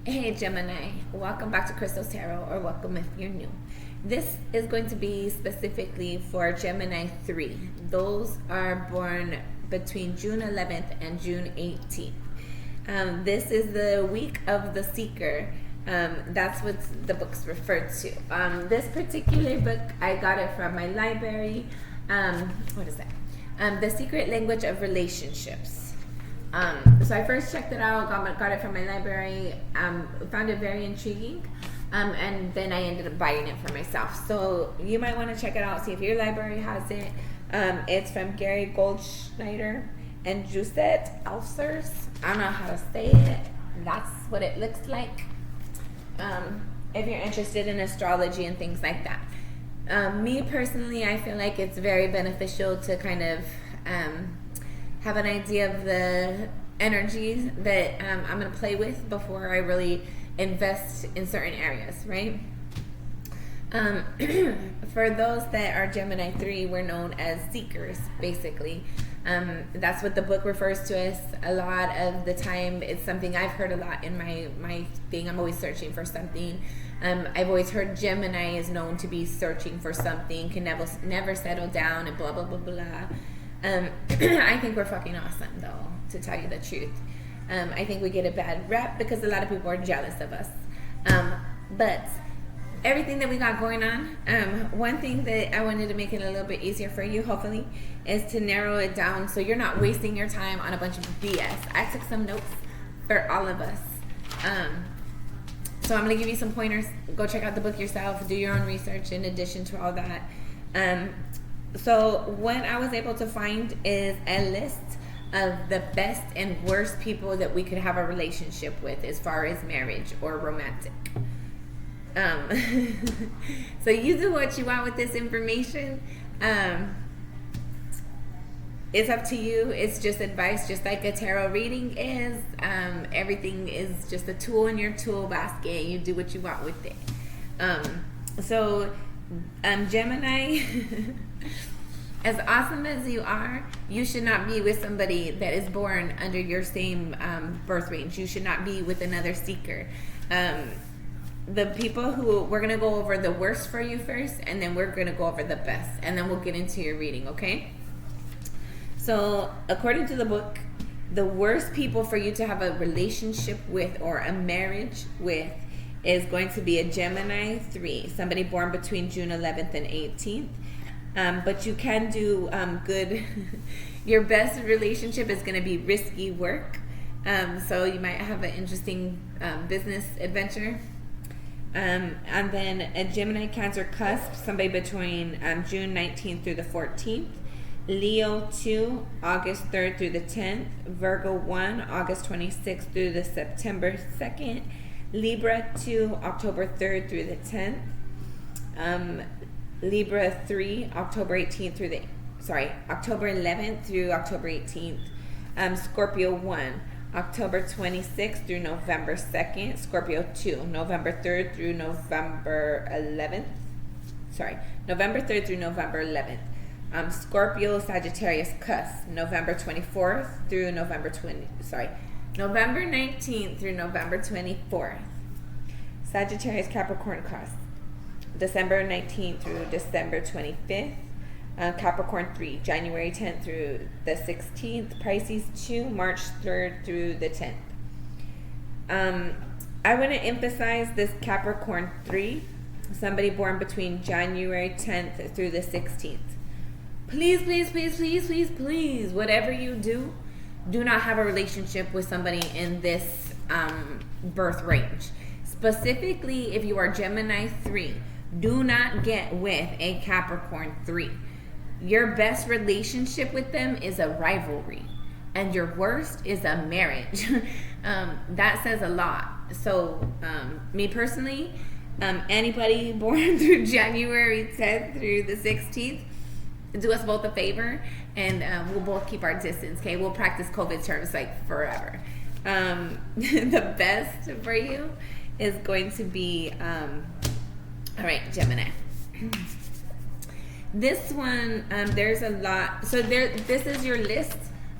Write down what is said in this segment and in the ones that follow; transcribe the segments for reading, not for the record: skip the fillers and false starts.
Hey Gemini, welcome back to Crystal's Tarot, or welcome if you're new. This is going to be specifically for Gemini 3. Those are born between June 11th and June 18th. This is the week of the Seeker. That's what the book's referred to. This particular book, I got it from my library. What is that? The Secret Language of Relationships. So I first checked it out, got it from my library, found it very intriguing, and then I ended up buying it for myself. So you might want to check it out, see if your library has it. It's from Gary Goldschneider and Josette Elsers. I don't know how to say it. That's what it looks like. If you're interested in astrology and things like that. Me personally, I feel like it's very beneficial to kind of have an idea of the energies that I'm going to play with before I really invest in certain areas, right? For those that are Gemini 3, we're known as seekers, basically. That's what the book refers to as a lot of the time. It's something I've heard a lot in my thing. I'm always searching for something. I've always heard Gemini is known to be searching for something, can never settle down, and blah, blah, blah, blah. I think we're fucking awesome, though, to tell you the truth. I think we get a bad rep because a lot of people are jealous of us. But everything that we got going on, one thing that I wanted to make it a little bit easier for you, hopefully, is to narrow it down so you're not wasting your time on a bunch of BS. I took some notes for all of us. So I'm going to give you some pointers. Go check out the book yourself. Do your own research in addition to all that. So what I was able to find is a list of the best and worst people that we could have a relationship with as far as marriage or romantic. So you do what you want with this information. It's up to you. It's just advice, just like a tarot reading is. Everything is just a tool in your tool basket. You do what you want with it. Gemini, as awesome as you are, you should not be with somebody that is born under your same birth range. You should not be with another seeker. The people who, we're going to go over the worst for you first, and then we're going to go over the best, and then we'll get into your reading, okay? So, according to the book, the worst people for you to have a relationship with or a marriage with is going to be a Gemini 3, somebody born between June 11th and 18th. But you can do good. Your best relationship is going to be risky work. So you might have an interesting business adventure. And then a Gemini Cancer cusp, somebody between June 19th through the 14th. Leo 2, August 3rd through the 10th. Virgo 1, August 26th through the September 2nd. Libra 2, October 3rd through the 10th. Libra 3, October 11th through October 18th. Scorpio 1, October 26th through November 2nd. Scorpio 2, November 3rd through November 11th. November 3rd through November 11th. Scorpio Sagittarius cusp, November 24th through November 19th through November 24th. Sagittarius Capricorn cusp, December 19th through December 25th. Capricorn 3, January 10th through the 16th. Pisces 2, March 3rd through the 10th. I want to emphasize this Capricorn 3, somebody born between January 10th through the 16th. Please, please, please, please, please, please, whatever you do, do not have a relationship with somebody in this birth range. Specifically, if you are Gemini 3, do not get with a Capricorn 3. Your best relationship with them is a rivalry, and your worst is a marriage. That says a lot. So, me personally, anybody born through January 10th through the 16th, do us both a favor, and we'll both keep our distance, okay? We'll practice COVID terms like forever. The best for you is going to be, all right, Gemini. This one, there's a lot. So this is your list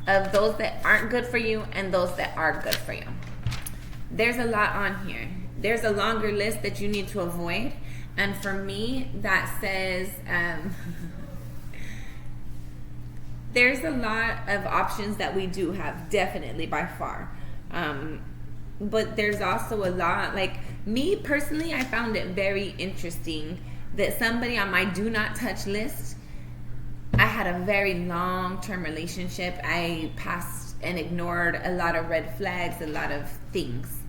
of those that aren't good for you and those that are good for you. there's a lot on here. There's a longer list that you need to avoid. And for me, that says there's a lot of options that we do have, definitely, by far. But there's also a lot, like me personally, I found it very interesting that somebody on my do not touch list, I had a very long-term relationship. I passed and ignored a lot of red flags, a lot of things,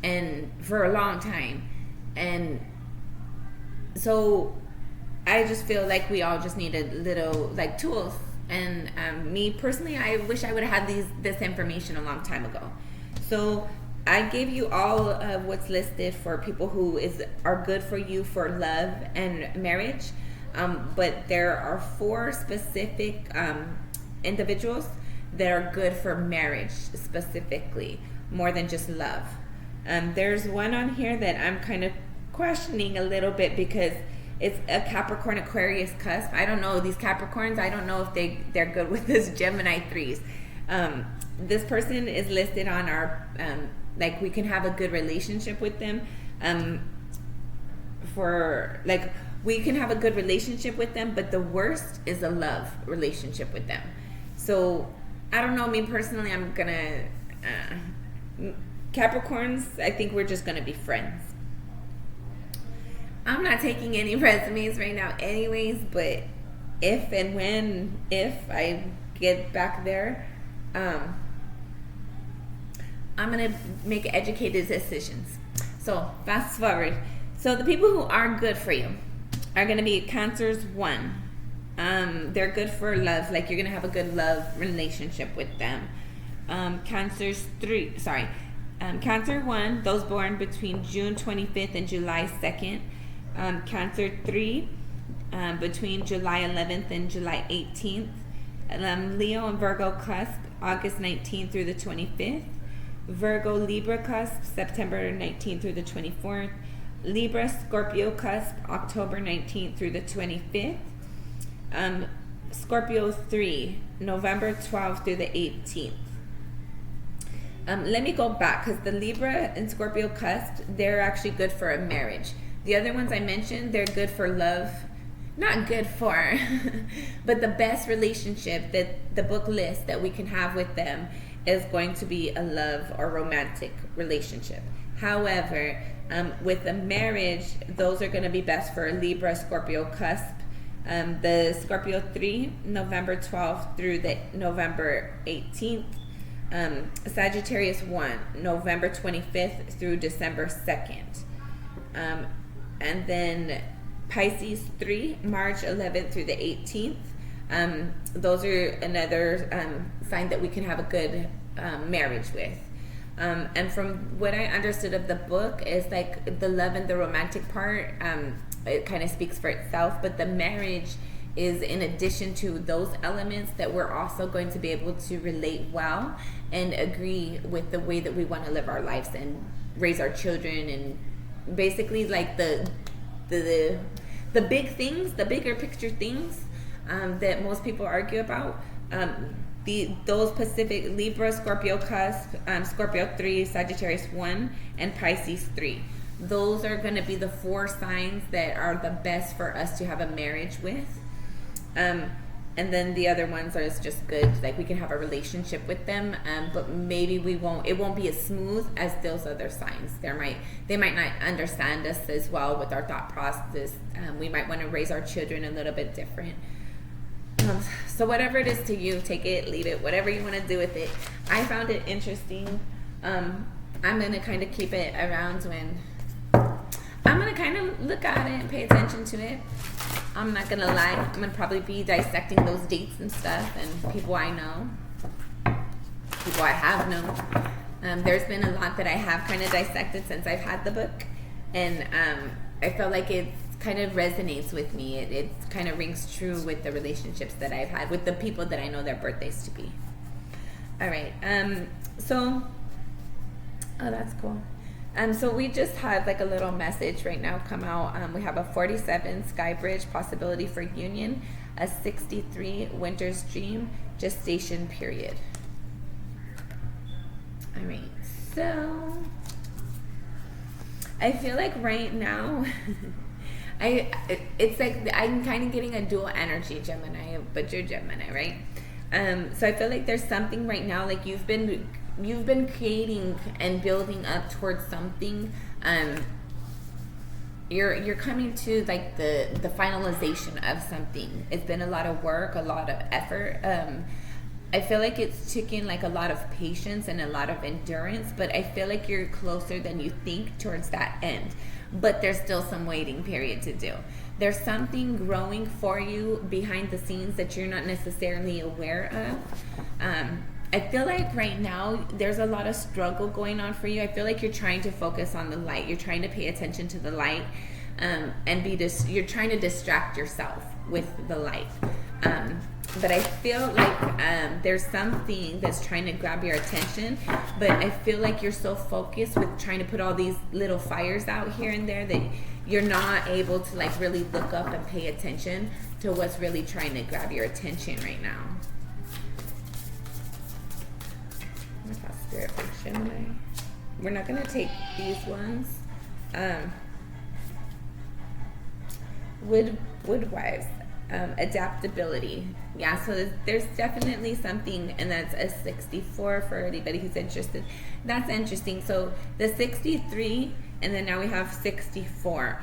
and for a long time. And so I just feel like we all just need a little like tools. And me personally, I wish I would have had this information a long time ago. So I gave you all of what's listed for people who are good for you for love and marriage. But there are 4 specific individuals that are good for marriage specifically, more than just love. There's one on here that I'm kind of questioning a little bit because it's a Capricorn Aquarius cusp. I don't know, these Capricorns, I don't know if they're good with this Gemini 3s. This person is listed on our, like we can have a good relationship with them. We can have a good relationship with them, but the worst is a love relationship with them. So I don't know, me personally, I'm gonna Capricorns, I think we're just gonna be friends. I'm not taking any resumes right now anyways, but if I get back there, I'm gonna make educated decisions. So fast forward. So the people who are good for you are going to be Cancers 1. They're good for love, like you're going to have a good love relationship with them. Cancer 1, those born between June 25th and July 2nd. Cancer 3, between July 11th and July 18th. Leo and Virgo cusp, August 19th through the 25th. Virgo Libra cusp, September 19th through the 24th. Libra Scorpio cusp, October 19th through the 25th. Scorpio 3, November 12th through the 18th. Let me go back, because the Libra and Scorpio cusp, they're actually good for a marriage. The other ones I mentioned, they're good for love. Not good for, but the best relationship that the book lists that we can have with them is going to be a love or romantic relationship. However, with a marriage, those are going to be best for a Libra Scorpio cusp. The Scorpio 3, November 12th through the November 18th. Sagittarius 1, November 25th through December 2nd. And then Pisces 3, March 11th through the 18th. Those are another sign that we can have a good marriage with. And from what I understood of the book is like the love and the romantic part, it kind of speaks for itself, but the marriage is in addition to those elements that we're also going to be able to relate well and agree with the way that we want to live our lives and raise our children, and basically like the big things, the bigger picture things that most people argue about. Those Pacific Libra, Scorpio cusp, Scorpio 3, Sagittarius 1, and Pisces 3. Those are going to be the 4 signs that are the best for us to have a marriage with. And then the other ones are just good, like we can have a relationship with them, but maybe it won't be as smooth as those other signs. They might not understand us as well with our thought process. We might want to raise our children a little bit different. So whatever it is to you, take it, leave it, whatever you want to do with it. I found it interesting. I'm going to kind of keep it around when I'm going to kind of look at it and pay attention to it. I'm not going to lie. I'm going to probably be dissecting those dates and stuff and people I know, people I have known. There's been a lot that I have kind of dissected since I've had the book. And I felt like it kind of resonates with me. It kind of rings true with the relationships that I've had with the people that I know their birthdays to be. All right. Oh, that's cool. So we just had like a little message right now come out. We have a 47 Sky Bridge possibility for union, a 63 Winter's Dream gestation period. All right. So I feel like right now, it's like I'm kind of getting a dual energy Gemini, but you're Gemini, right? So I feel like there's something right now, like you've been creating and building up towards something. You're coming to like the finalization of something. It's been a lot of work, a lot of effort. I feel like it's taking like a lot of patience and a lot of endurance, but I feel like you're closer than you think towards that end. But there's still some waiting period to do. There's something growing for you behind the scenes that you're not necessarily aware of. I feel like right now there's a lot of struggle going on for you. I feel like you're trying to focus on the light. You're trying to pay attention to the light, and you're trying to distract yourself with the light. But I feel like there's something that's trying to grab your attention, but I feel like you're so focused with trying to put all these little fires out here and there that you're not able to like really look up and pay attention to what's really trying to grab your attention right now. Spirit for Gemini. We're not going to take these ones. Woodwives. Adaptability. Yeah, so there's definitely something, and that's a 64 for anybody who's interested. That's interesting. So the 63, and then now we have 64.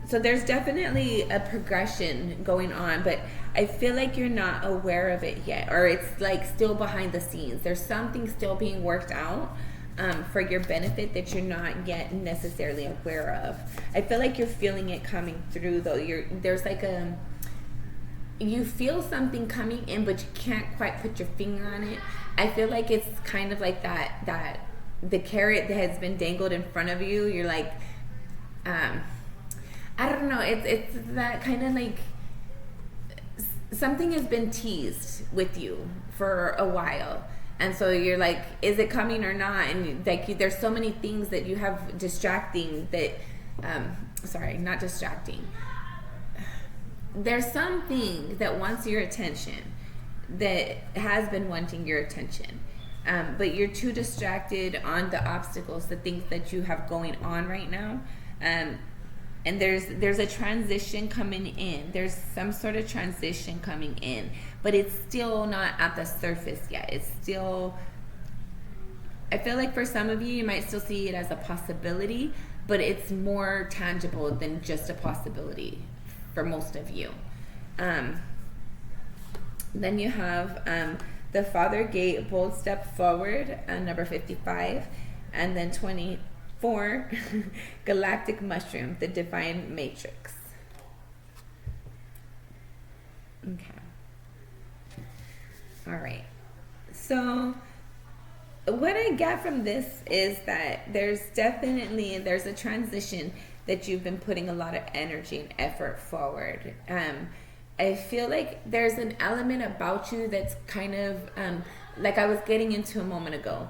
So there's definitely a progression going on, but I feel like you're not aware of it yet, or it's like still behind the scenes. There's something still being worked out for your benefit that you're not yet necessarily aware of. I feel like you're feeling it coming through though. There's like you feel something coming in, but you can't quite put your finger on it. I feel like it's kind of like that the carrot that has been dangled in front of you. You're like, I don't know. It's that kind of like something has been teased with you for a while, and so you're like, is it coming or not? And like, there's so many things that you have distracting that. Sorry, not distracting. There's something that wants your attention, that has been wanting your attention, but you're too distracted on the obstacles, the things that you have going on right now. And there's a transition coming in. There's some sort of transition coming in, but it's still not at the surface yet. It's still, I feel like for some of you, you might still see it as a possibility, but it's more tangible than just a possibility for most of you. Then you have the Father Gate, Bold Step Forward, number 55, and then 24, Galactic Mushroom, the Divine Matrix. Okay. All right. So what I get from this is that there's a transition that you've been putting a lot of energy and effort forward. I feel like there's an element about you that's kind of like I was getting into a moment ago.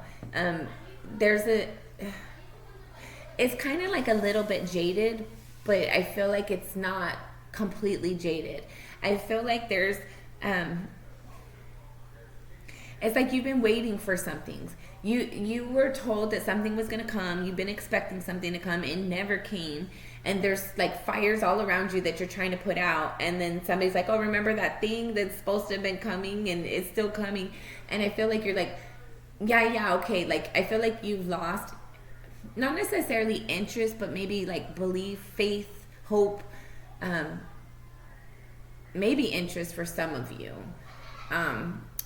It's kind of like a little bit jaded, but I feel like it's not completely jaded. I feel like there's it's like you've been waiting for something. You were told that something was going to come. You've been expecting something to come. It never came. And there's like fires all around you that you're trying to put out. And then somebody's like, oh, remember that thing that's supposed to have been coming and it's still coming. And I feel like you're like, yeah, okay. Like, I feel like you've lost, not necessarily interest, but maybe like belief, faith, hope, maybe interest for some of you.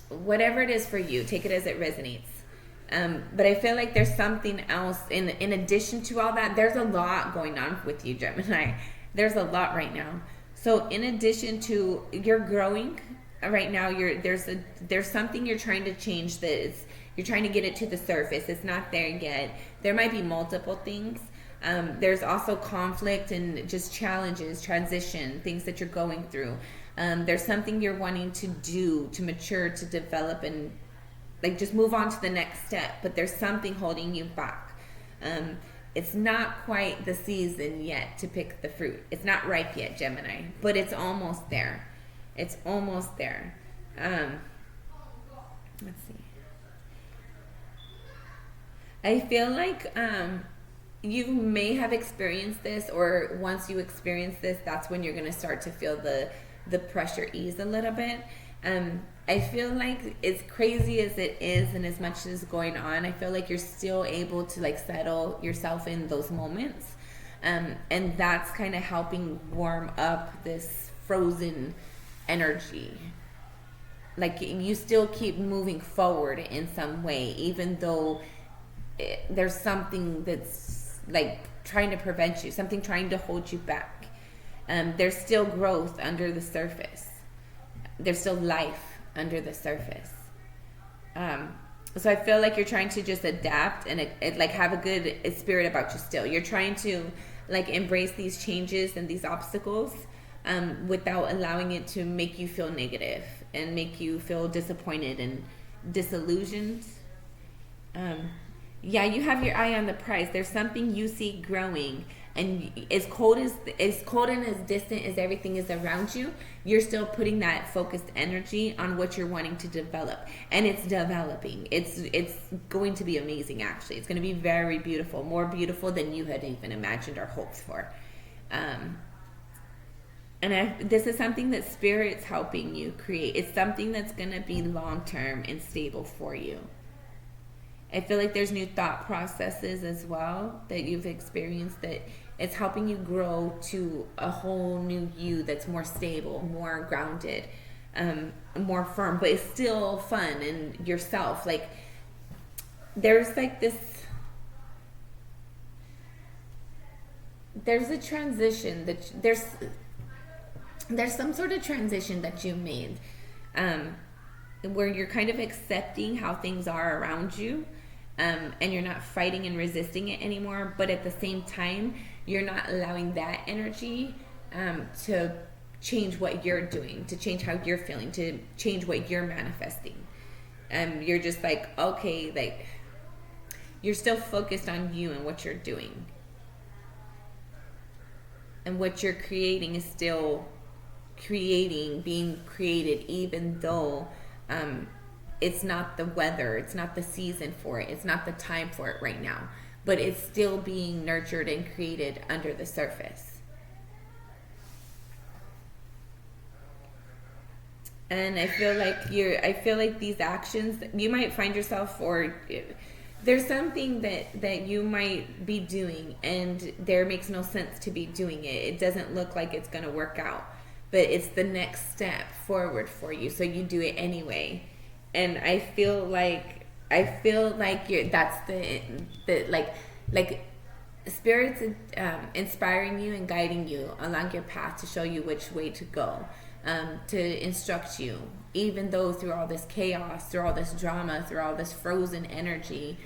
Whatever it is for you, take it as it resonates. But I feel like there's something else in addition to all that. There's a lot going on with you, Gemini. There's a lot right now. So in addition to you're growing right now, there's something you're trying to change you're trying to get it to the surface. It's not there yet. There might be multiple things. There's also conflict and just challenges, transition, things that you're going through. There's something you're wanting to do, to mature, to develop, and like just move on to the next step, but there's something holding you back. It's not quite the season yet to pick the fruit. It's not ripe yet, Gemini, but it's almost there. It's almost there. Let's see. I feel like you may have experienced this, or once you experience this, that's when you're going to start to feel the pressure ease a little bit. I feel like as crazy as it is and as much as is going on, I feel like you're still able to like settle yourself in those moments. And that's kind of helping warm up this frozen energy. Like you still keep moving forward in some way, even though there's something that's like trying to prevent you, something trying to hold you back. There's still growth under the surface. There's still life under the surface. So I feel like you're trying to just adapt and like have a good spirit about you still. You're trying to like embrace these changes and these obstacles without allowing it to make you feel negative and make you feel disappointed and disillusioned. Yeah, you have your eye on the prize. There's something you see growing, and as cold and as distant as everything is around you, you're still putting that focused energy on what you're wanting to develop, and it's developing. It's going to be amazing. Actually, it's going to be very beautiful, more beautiful than you had even imagined or hoped for. This is something that Spirit's helping you create. It's something that's going to be long term and stable for you. I feel like there's new thought processes as well that you've experienced that it's helping you grow to a whole new you that's more stable, more grounded, more firm, but it's still fun and yourself. Like there's like this, there's a transition that there's some sort of transition that you made where you're kind of accepting how things are around you. And you're not fighting and resisting it anymore, but at the same time, you're not allowing that energy to change what you're doing, to change how you're feeling, to change what you're manifesting. You're just like, okay, like you're still focused on you and what you're doing. And what you're creating is still being created, even though it's not the weather, it's not the season for it, it's not the time for it right now, but it's still being nurtured and created under the surface. And I feel like these actions, you might find yourself, or there's something that you might be doing and there makes no sense to be doing it. It doesn't look like it's going to work out, but it's the next step forward for you, so you do it anyway. And I feel like that's the like Spirit's inspiring you and guiding you along your path to show you which way to go, to instruct you, even though through all this chaos, through all this drama, through all this frozen energy,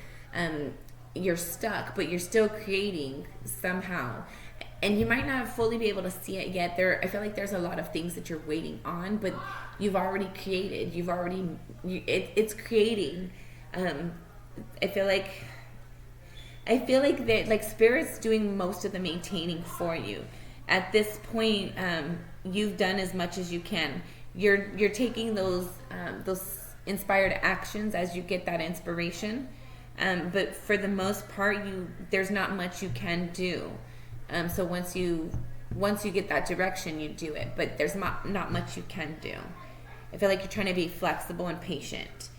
you're stuck, but you're still creating somehow. And you might not fully be able to see it yet. I feel like there's a lot of things that you're waiting on, but you've already created. It's creating. I feel like that, like Spirit's doing most of the maintaining for you. At this point, you've done as much as you can. You're taking those inspired actions as you get that inspiration, but for the most part, there's not much you can do. So once you get that direction, you do it, but there's not much you can do. I feel like you're trying to be flexible and patient.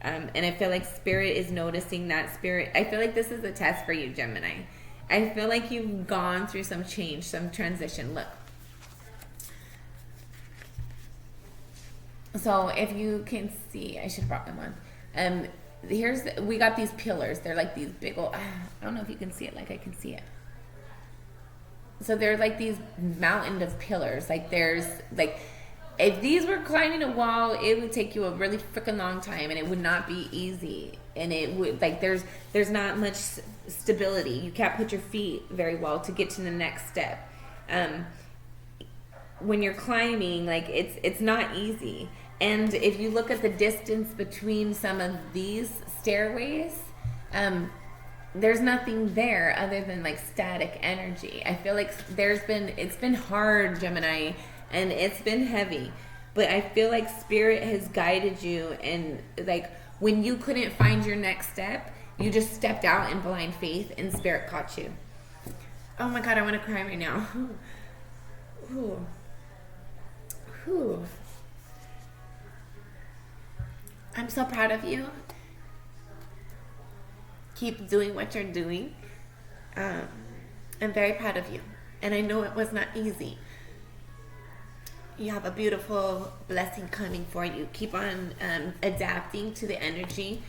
And I feel like Spirit is noticing that. Spirit, I feel like this is a test for you, Gemini. I feel like you've gone through some change, some transition. Look. So if you can see, I should have brought them on. We got these pillars. They're like these big old, I don't know if you can see it like I can see it. So they're like these mountain of pillars. Like there's like, if these were climbing a wall, it would take you a really freaking long time, and it would not be easy. And it would like there's not much stability. You can't put your feet very well to get to the next step. When you're climbing, like it's not easy. And if you look at the distance between some of these stairways, there's nothing there other than like static energy. I feel like it's been hard, Gemini, and it's been heavy, but I feel like Spirit has guided you, and like when you couldn't find your next step, You just stepped out in blind faith and Spirit caught you. Oh my God, I want to cry right now. Ooh. Ooh. I'm so proud of you. Keep doing what you're doing. I'm very proud of you. And I know it was not easy. You have a beautiful blessing coming for you. Keep on adapting to the energy.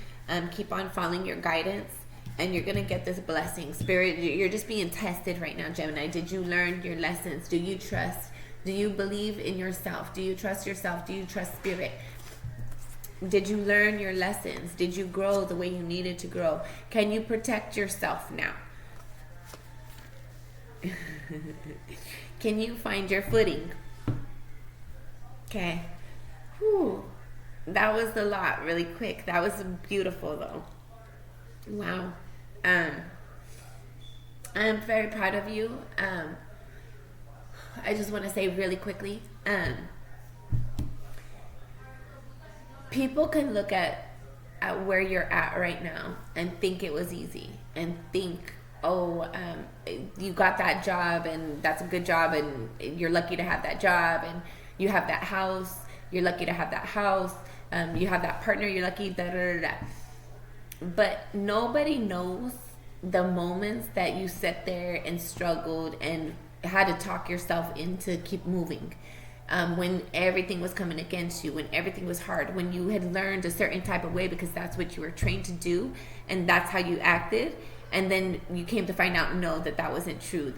Keep on following your guidance. And you're going to get this blessing. Spirit, you're just being tested right now, Gemini. Did you learn your lessons? Do you trust? Do you believe in yourself? Do you trust yourself? Do you trust Spirit? Did you learn your lessons? Did you grow the way you needed to grow? Can you protect yourself now? Can you find your footing? Okay. Whew. That was a lot really quick. That was beautiful though. Wow. I'm very proud of you. I just want to say really quickly, people can look at where you're at right now and think it was easy and think, oh, you got that job and that's a good job and you're lucky to have that job and you have that house, you're lucky to have that house, you have that partner, you're lucky, da da da da. But nobody knows the moments that you sat there and struggled and had to talk yourself into keep moving. When everything was coming against you, when everything was hard, when you had learned a certain type of way because that's what you were trained to do and that's how you acted, and then you came to find out no, that wasn't true,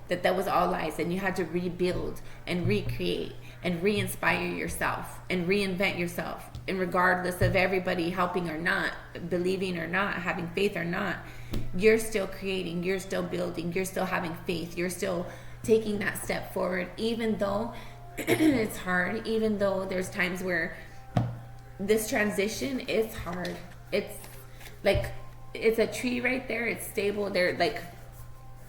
that was all lies, and you had to rebuild and recreate and re-inspire yourself and reinvent yourself. And regardless of everybody helping or not, believing or not, having faith or not, you're still creating, you're still building, you're still having faith, you're still taking that step forward, even though it's hard, even though there's times where this transition is hard. It's like, it's a tree right there, it's stable, they're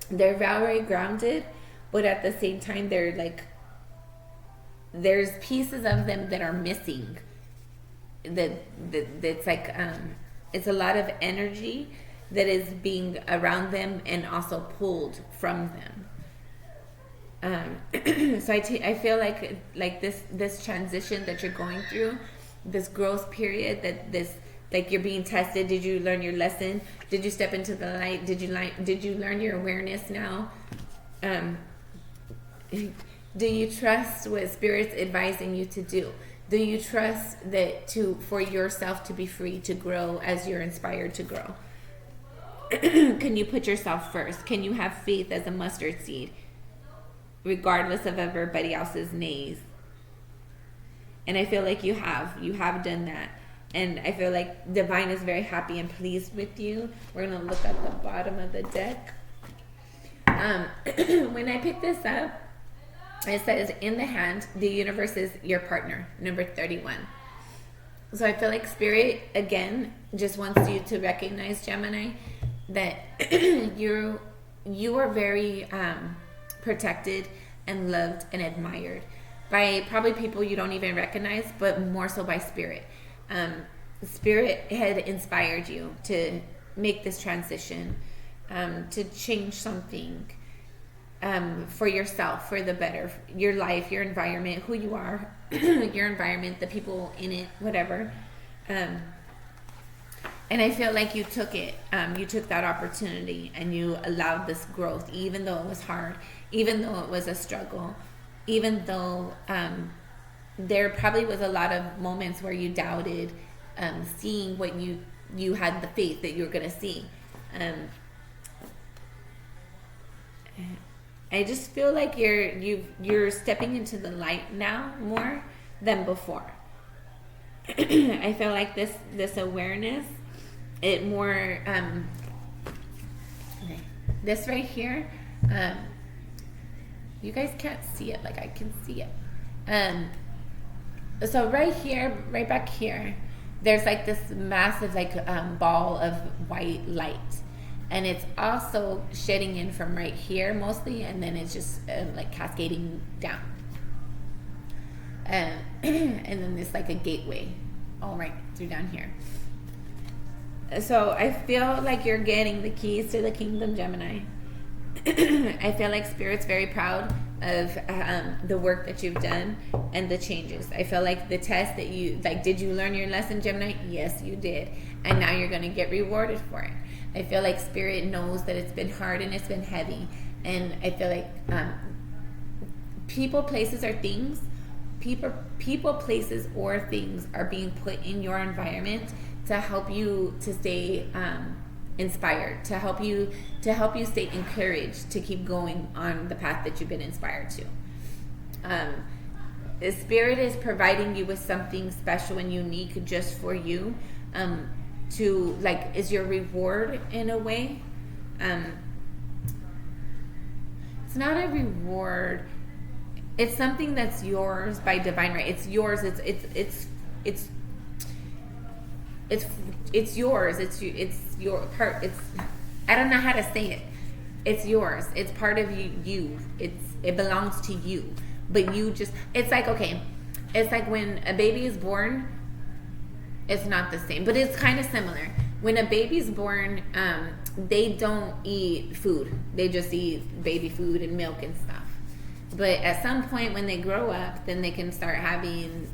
very grounded, but at the same time they're like, there's pieces of them that are missing. That's like, it's a lot of energy that is being around them and also pulled from them. So I feel like this transition that you're going through, this growth period, like you're being tested. Did you learn your lesson? Did you step into the light? Did you learn your awareness now? Do you trust what Spirit's advising you to do? Do you trust that for yourself to be free to grow as you're inspired to grow? Can you put yourself first? Can you have faith as a mustard seed, regardless of everybody else's nays? And I feel like you have done that. And I feel like Divine is very happy and pleased with you. We're going to look at the bottom of the deck. When I picked this up, it says, in the hand, the universe is your partner, number 31. So I feel like Spirit, again, just wants you to recognize, Gemini, that you are very protected and loved and admired by probably people you don't even recognize, but more so by Spirit. Spirit had inspired you to make this transition, to change something, for yourself, for the better, your life, your environment, who you are, your environment, the people in it, whatever. And I feel like you took it, you took that opportunity and you allowed this growth, even though it was hard, even though it was a struggle, even though there probably was a lot of moments where you doubted seeing what you had the faith that you were going to see. I just feel like you're stepping into the light now more than before. I feel like this awareness, it more this right here, you guys can't see it like I can see it. So right here, right back here, there's like this massive ball of white light. And it's also shedding in from right here mostly, and then it's just cascading down. And then there's like a gateway all right through down here. So I feel like you're getting the keys to the kingdom, Gemini. I feel like Spirit's very proud of the work that you've done and the changes. I feel like the test that you, like, did you learn your lesson, Gemini? Yes, you did. And now you're going to get rewarded for it. I feel like Spirit knows that it's been hard and it's been heavy. And I feel like people, places, or things, people, places, or things are being put in your environment to help you to stay inspired, to help you stay encouraged to keep going on the path that you've been inspired to. The Spirit is providing you with something special and unique just for you, to, like, is your reward in a way. It's not a reward. It's something that's yours by divine right. It's yours. It's yours. It's your part. I don't know how to say it. It's yours. It's part of you. It belongs to you. But you just, it's like, okay, it's like when a baby is born, it's not the same, but it's kind of similar. When a baby's born, they don't eat food. They just eat baby food and milk and stuff. But at some point when they grow up, then they can start having,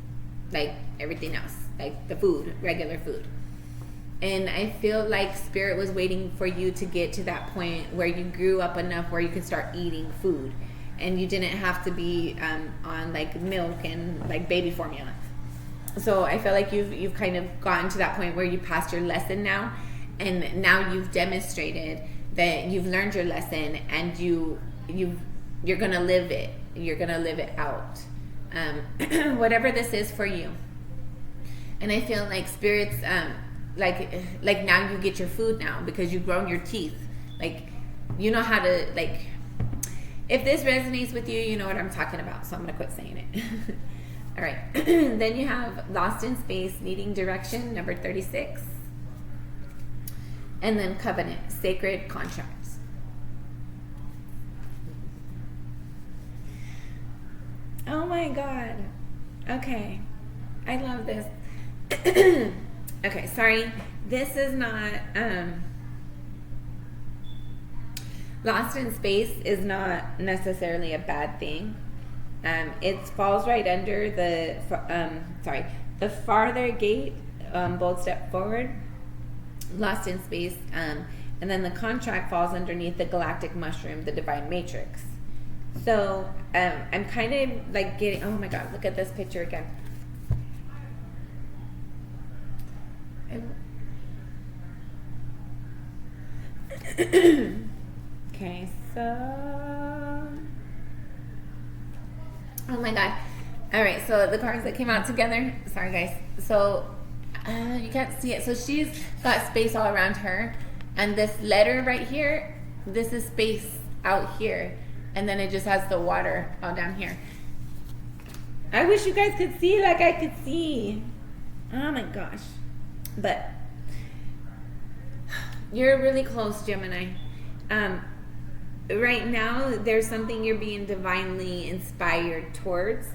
like, everything else, like the food, regular food. And I feel like Spirit was waiting for you to get to that point where you grew up enough where you can start eating food, and you didn't have to be on, like, milk and, like, baby formula. So I feel like you've kind of gotten to that point where you passed your lesson now, and now you've demonstrated that you've learned your lesson, and you're gonna live it. You're gonna live it out, whatever this is for you. And I feel like Spirit's like now you get your food now because you've grown your teeth. Like, you know how to, like, if this resonates with you, you know what I'm talking about. So I'm gonna quit saying it. All right. Then you have Lost in Space, Needing Direction, number 36. And then Covenant, Sacred Contracts. Oh my God. Okay. I love this. Okay, sorry. This is not, Lost in Space is not necessarily a bad thing. It falls right under the farther gate, bold step forward, Lost in Space, and then the contract falls underneath the galactic mushroom, the divine matrix. So I'm kind of like getting, oh my God, look at this picture again. Okay, so, oh my God. All right, so the cards that came out together, sorry guys. So you can't see it. So she's got space all around her, and this letter right here, this is space out here, and then it just has the water all down here. I wish you guys could see like I could see. Oh my gosh. But you're really close, Gemini. Right now, there's something you're being divinely inspired towards.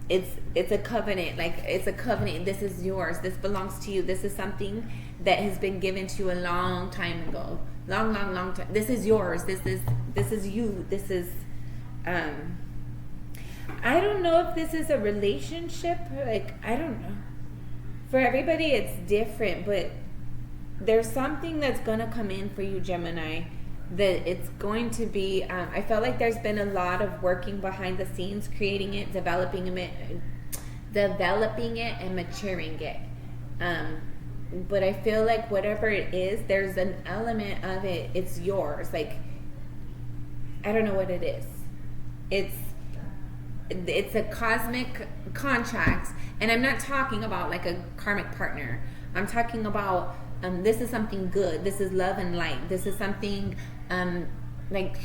It's a covenant. Like, it's a covenant. This is yours. This belongs to you. This is something that has been given to you a long time ago. Long time. This is yours. This is you. This is, I don't know if this is a relationship. Like, I don't know. For everybody, it's different, but there's something that's going to come in for you, Gemini, that it's going to be, I felt like there's been a lot of working behind the scenes, creating it, developing it and maturing it. But I feel like whatever it is, there's an element of it, it's yours. Like, I don't know what it is. It's a cosmic contract, and I'm not talking about like a karmic partner. I'm talking about this is something good. This is love and light. This is something like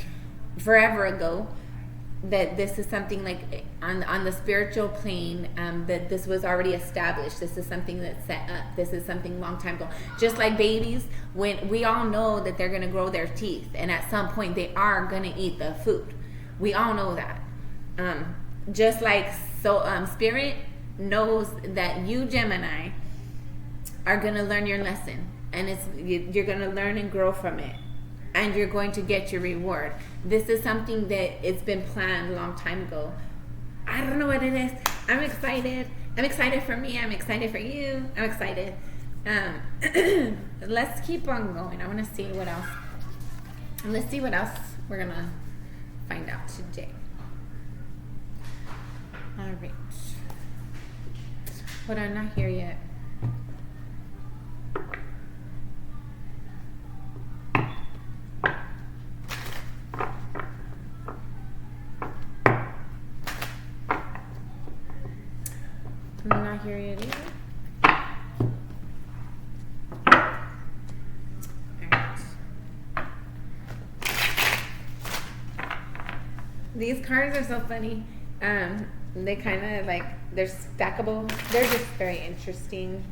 forever ago, that this is something like on the spiritual plane, that this was already established. This is something that's set up. This is something long time ago. Just like babies, when we all know that they're going to grow their teeth, and at some point they are going to eat the food. We all know that. Just like Spirit knows that you, Gemini, are going to learn your lesson. and you're going to learn and grow from it, and you're going to get your reward. This is something that it's been planned a long time ago. I don't know what it is. I'm excited. I'm excited for me. I'm excited for you. I'm excited. Let's keep on going. I want to see what else. Let's see what else we're going to find out today. All right. Hold on, not here yet. I'm not here yet either. Alright. These cards are so funny. They kind of like, they're stackable. They're just very interesting.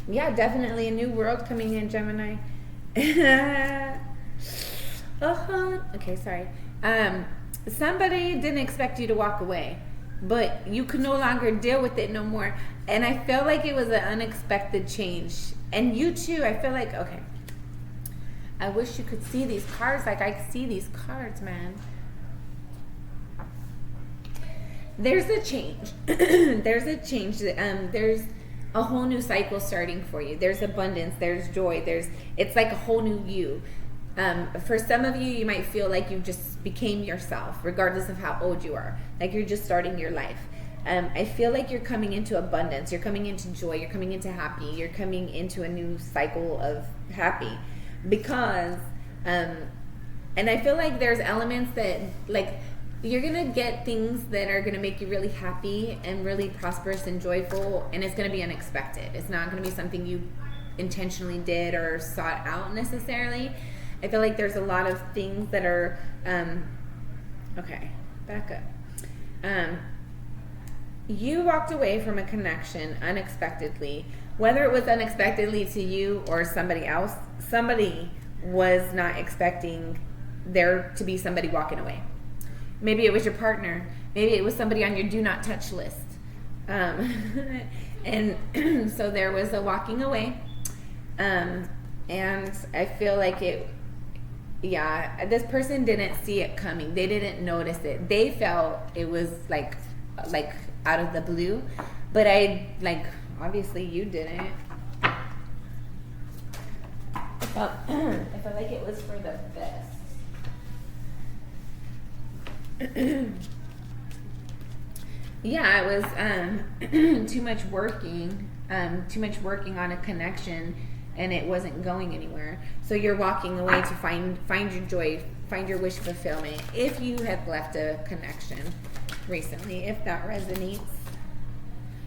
Yeah, definitely a new world coming in, Gemini. Okay, sorry. Somebody didn't expect you to walk away, but you could no longer deal with it no more. And I felt like it was an unexpected change. And you too, I feel like, okay, I wish you could see these cards like I see these cards, man. There's a change. There's a change. There's a whole new cycle starting for you. There's abundance. There's joy. It's like a whole new you. For some of you, you might feel like you just became yourself, regardless of how old you are. Like you're just starting your life. I feel like you're coming into abundance. You're coming into joy. You're coming into happy. You're coming into a new cycle of happy. Because, and I feel like there's elements that, like, you're going to get things that are going to make you really happy and really prosperous and joyful, and it's going to be unexpected. It's not going to be something you intentionally did or sought out necessarily. I feel like there's a lot of things that are, okay, back up. You walked away from a connection unexpectedly. Whether it was unexpectedly to you or somebody else, somebody was not expecting there to be somebody walking away. Maybe it was your partner. Maybe it was somebody on your do not touch list. And so there was a walking away. And I feel like this person didn't see it coming. They didn't notice it. They felt it was like out of the blue. But obviously you didn't. I felt like it was for the best. Yeah, it was too much working on a connection, and it wasn't going anywhere. So you're walking away to find your joy, find your wish fulfillment. If you have left a connection recently, if that resonates.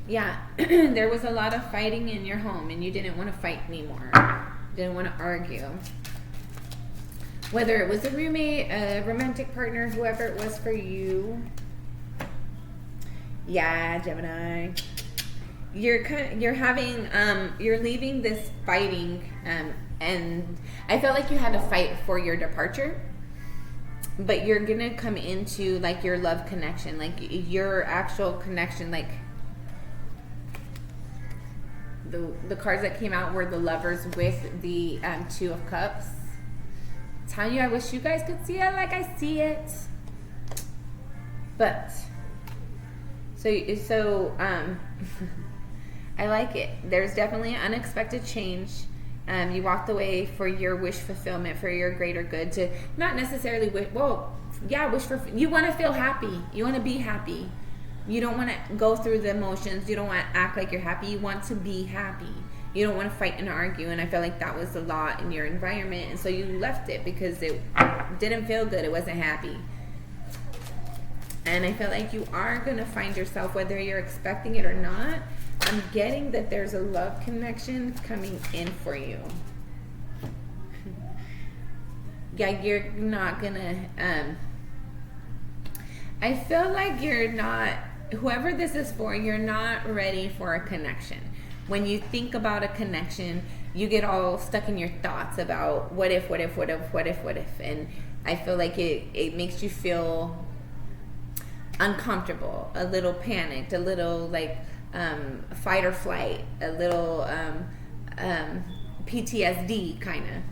Yeah, there was a lot of fighting in your home, and you didn't want to fight anymore. Didn't want to argue. Whether it was a roommate, a romantic partner, whoever it was for you. Yeah, Gemini. You're leaving this fighting, and I felt like you had to fight for your departure. But you're gonna come into like your love connection, like your actual connection, like the cards that came out were the lovers with the Two of Cups. Telling you, I wish you guys could see it like I see it. But so I like it. There's definitely an unexpected change. You walked away for your wish fulfillment, for your greater good, to not necessarily wish for, you want to feel happy. You want to be happy. You don't want to go through the emotions. You don't want to act like you're happy. You want to be happy. You don't want to fight and argue. And I feel like that was a lot in your environment. And so you left it because it didn't feel good. It wasn't happy. And I feel like you are going to find yourself, whether you're expecting it or not. I'm getting that there's a love connection coming in for you. Yeah, you're not going to... I feel like you're not... Whoever this is for, you're not ready for a connection. When you think about a connection, you get all stuck in your thoughts about what if. And I feel like it makes you feel uncomfortable, a little panicked, a little like fight or flight, a little PTSD kind of.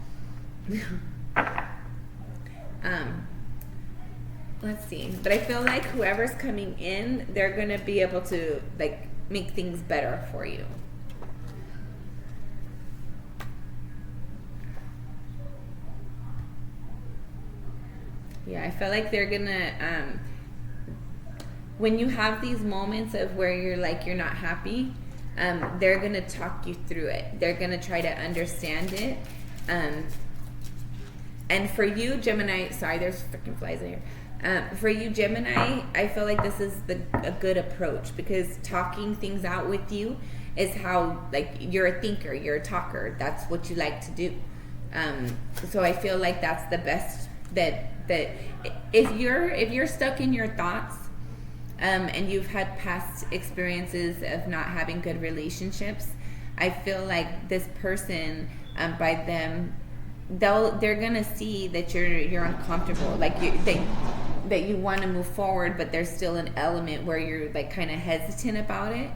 Let's see. But I feel like whoever's coming in, they're going to be able to like make things better for you. Yeah, I feel like they're going to, when you have these moments of where you're like, you're not happy, they're going to talk you through it. They're going to try to understand it. And for you, Gemini, sorry, there's freaking flies in here. For you, Gemini, I feel like this is a good approach, because talking things out with you is how, like, you're a thinker, you're a talker. That's what you like to do. So I feel like that's the best, that if you're stuck in your thoughts, and you've had past experiences of not having good relationships, I feel like this person, by them, they're gonna see that you're uncomfortable, like that you want to move forward, but there's still an element where you're like kind of hesitant about it.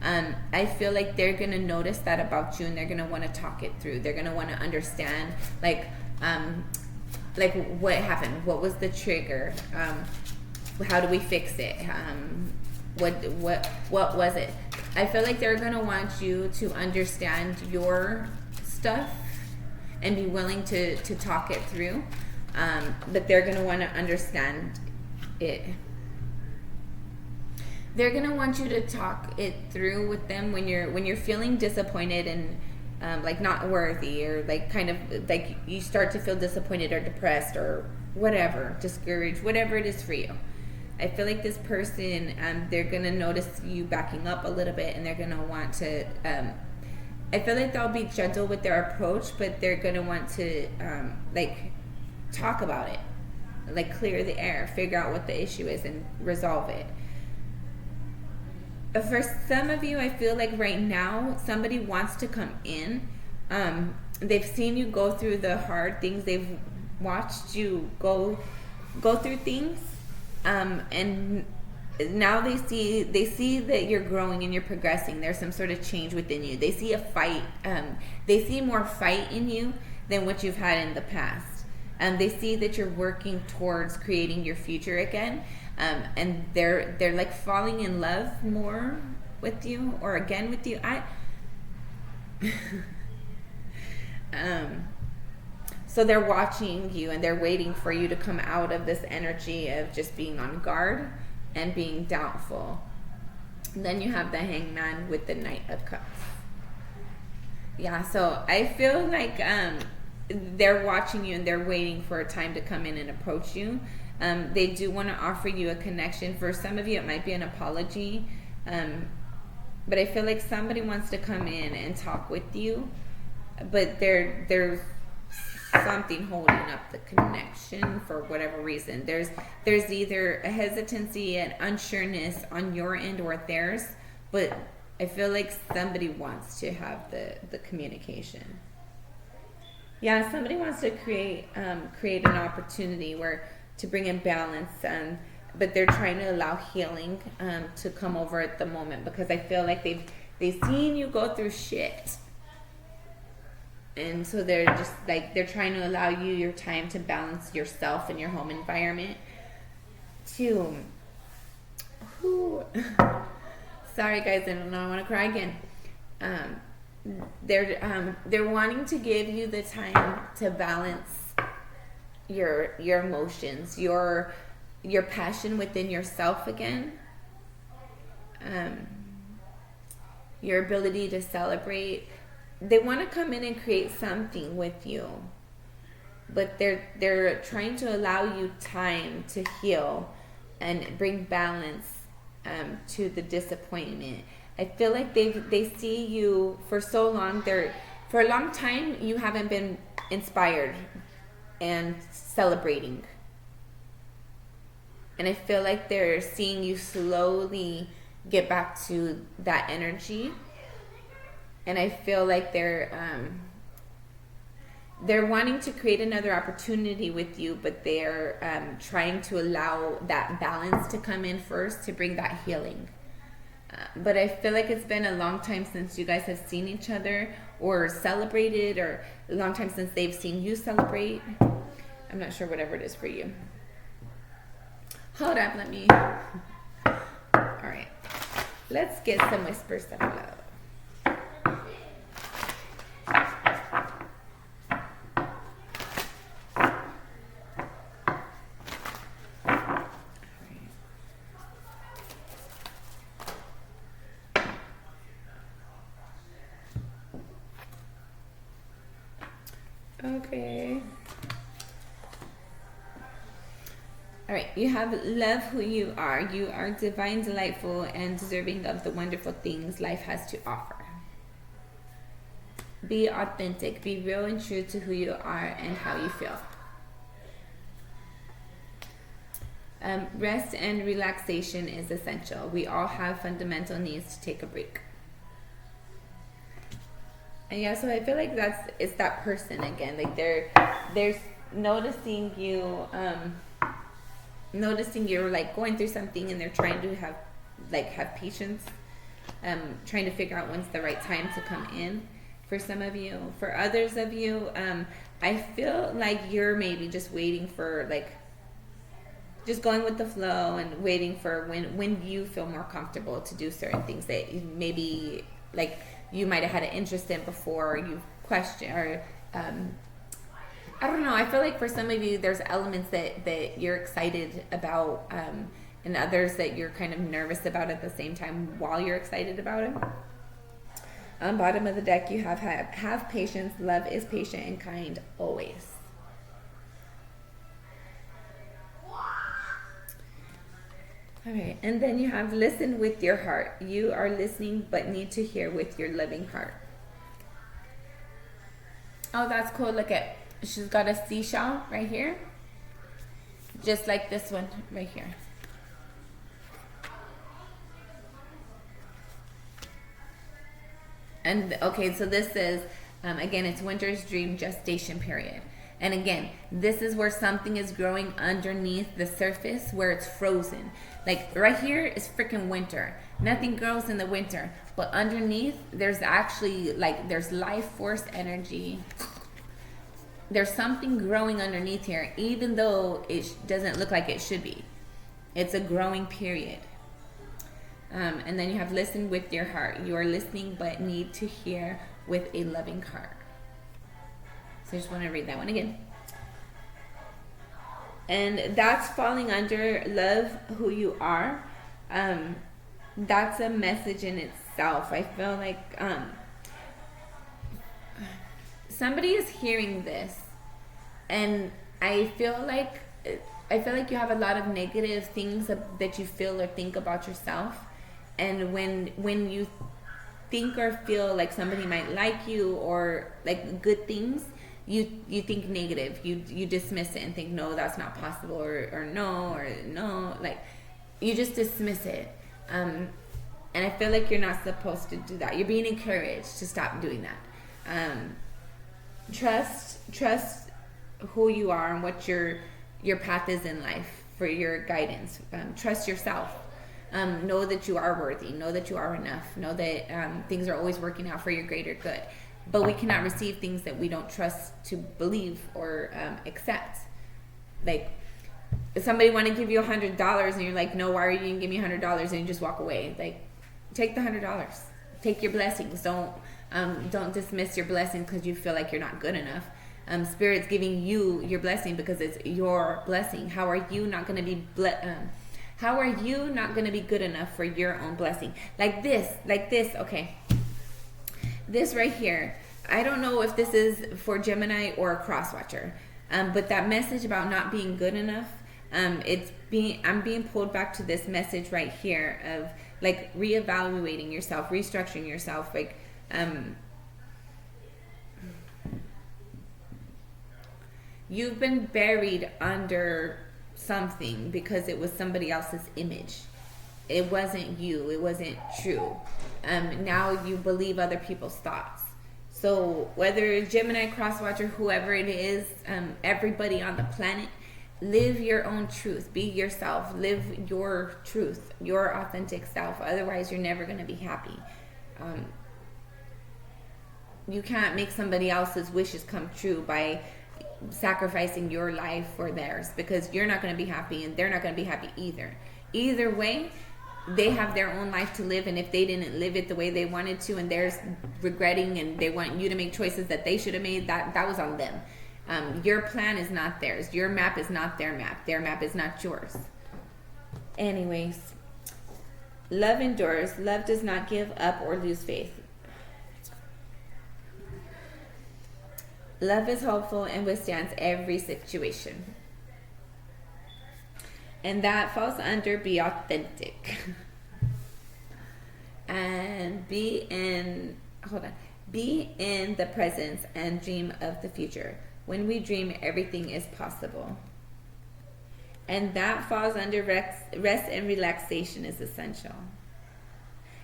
I feel like they're gonna notice that about you, and they're gonna want to talk it through. They're gonna want to understand, like what happened, what was the trigger, how do we fix it, what was it. I feel like they're gonna want you to understand your stuff and be willing to talk it through, but they're gonna want to understand it. They're gonna want you to talk it through with them when you're feeling disappointed and like not worthy, or like kind of like you start to feel disappointed or depressed or whatever, discouraged, whatever it is for you. I feel like this person, they're gonna notice you backing up a little bit, and they're gonna want to. I feel like they'll be gentle with their approach, but they're gonna want to like talk about it, like clear the air, figure out what the issue is, and resolve it. For some of you, I feel like right now somebody wants to come in. They've seen you go through the hard things. They've watched you go through things, and now they see that you're growing and you're progressing. There's some sort of change within you. They see a fight. They see more fight in you than what you've had in the past. They see that you're working towards creating your future again. And they're like falling in love more with you, or again with you. So they're watching you, and they're waiting for you to come out of this energy of just being on guard and being doubtful. And then you have the Hangman with the Knight of Cups. Yeah, so I feel like they're watching you, and they're waiting for a time to come in and approach you. They do want to offer you a connection. For some of you, it might be an apology. But I feel like somebody wants to come in and talk with you, but there's something holding up the connection for whatever reason. There's either a hesitancy and unsureness on your end or theirs, but I feel like somebody wants to have the communication. Yeah, somebody wants to create an opportunity to bring in balance, but they're trying to allow healing to come over at the moment, because I feel like they've seen you go through shit. And so they're just like, they're trying to allow you your time to balance yourself and your home environment to sorry guys, I don't know, I want to cry again. They're wanting to give you the time to balance your emotions, your passion within yourself again, your ability to celebrate. They want to come in and create something with you, but they're trying to allow you time to heal and bring balance to the disappointment. I feel like they see you for so long. For a long time you haven't been inspired and celebrating, and I feel like they're seeing you slowly get back to that energy. And I feel like they're wanting to create another opportunity with you, but they're trying to allow that balance to come in first to bring that healing. But I feel like it's been a long time since you guys have seen each other or celebrated, or a long time since they've seen you celebrate. I'm not sure, whatever it is for you. Hold up, let me. Alright. Let's get some whispers of love. Okay. All right, you have love who you are. You are divine, delightful, and deserving of the wonderful things life has to offer. Be authentic. Be real and true to who you are and how you feel. Rest and relaxation is essential. We all have fundamental needs to take a break. And yeah, so I feel like it's that person again. Like there's noticing you, you're like going through something, and they're trying to have patience, trying to figure out when's the right time to come in. For some of you, for others of you, I feel like you're maybe just waiting for just going with the flow and waiting for when you feel more comfortable to do certain things that maybe you might have had an interest in before, you question, or I don't know. I feel like for some of you, there's elements that you're excited about, and others that you're kind of nervous about at the same time while you're excited about it. On bottom of the deck, you have patience. Love is patient and kind always. All right, and then you have listen with your heart. You are listening but need to hear with your loving heart. Oh, that's cool. Look at, she's got a seashell right here. Just like this one right here. And okay, so this is, again, it's winter's dream gestation period. And again, this is where something is growing underneath the surface where it's frozen. Like right here is freaking winter. Nothing grows in the winter. But underneath, there's actually there's life force energy. There's something growing underneath here, even though it doesn't look like it should be. It's a growing period. And then you have listen with your heart. You are listening but need to hear with a loving heart. So I just want to read that one again. And that's falling under love who you are. That's a message in itself. I feel like somebody is hearing this, and I feel like you have a lot of negative things that you feel or think about yourself. And when you think or feel like somebody might like you or like good things, you think negative. You dismiss it and think, no, that's not possible, or no, like you just dismiss it. And I feel like you're not supposed to do that. You're being encouraged to stop doing that. Trust who you are and what your path is in life for your guidance. Trust yourself. Know that you are worthy. Know that you are enough. Know that things are always working out for your greater good. But we cannot receive things that we don't trust to believe or accept. Like, if somebody want to give you $100 and you're like, no, why are you gonna give me $100? And you just walk away. Like, take the $100. Take your blessings. Don't dismiss your blessings because you feel like you're not good enough. Spirit's giving you your blessing because it's your blessing. How are you not going to be how are you not going to be good enough for your own blessing? Like this, okay. This right here, I don't know if this is for Gemini or a cross watcher, but that message about not being good enough, I'm being pulled back to this message right here of like reevaluating yourself, restructuring yourself, like you've been buried under something because it was somebody else's image. It wasn't you. It wasn't true. Now you believe other people's thoughts. So whether it's Gemini, crosswatcher, whoever it is, everybody on the planet, live your own truth. Be yourself. Live your truth, your authentic self. Otherwise, you're never going to be happy. You can't make somebody else's wishes come true by sacrificing your life for theirs, because you're not going to be happy and they're not going to be happy either. Either way, they have their own life to live, and if they didn't live it the way they wanted to and they're regretting and they want you to make choices that they should have made, that was on them. Your plan is not theirs. Your map is not their map. Their map is not yours. Anyways, love endures. Love does not give up or lose faith. Love is hopeful and withstands every situation. And that falls under be authentic. And be in the presence and dream of the future. When we dream, everything is possible. And that falls under rest and relaxation is essential.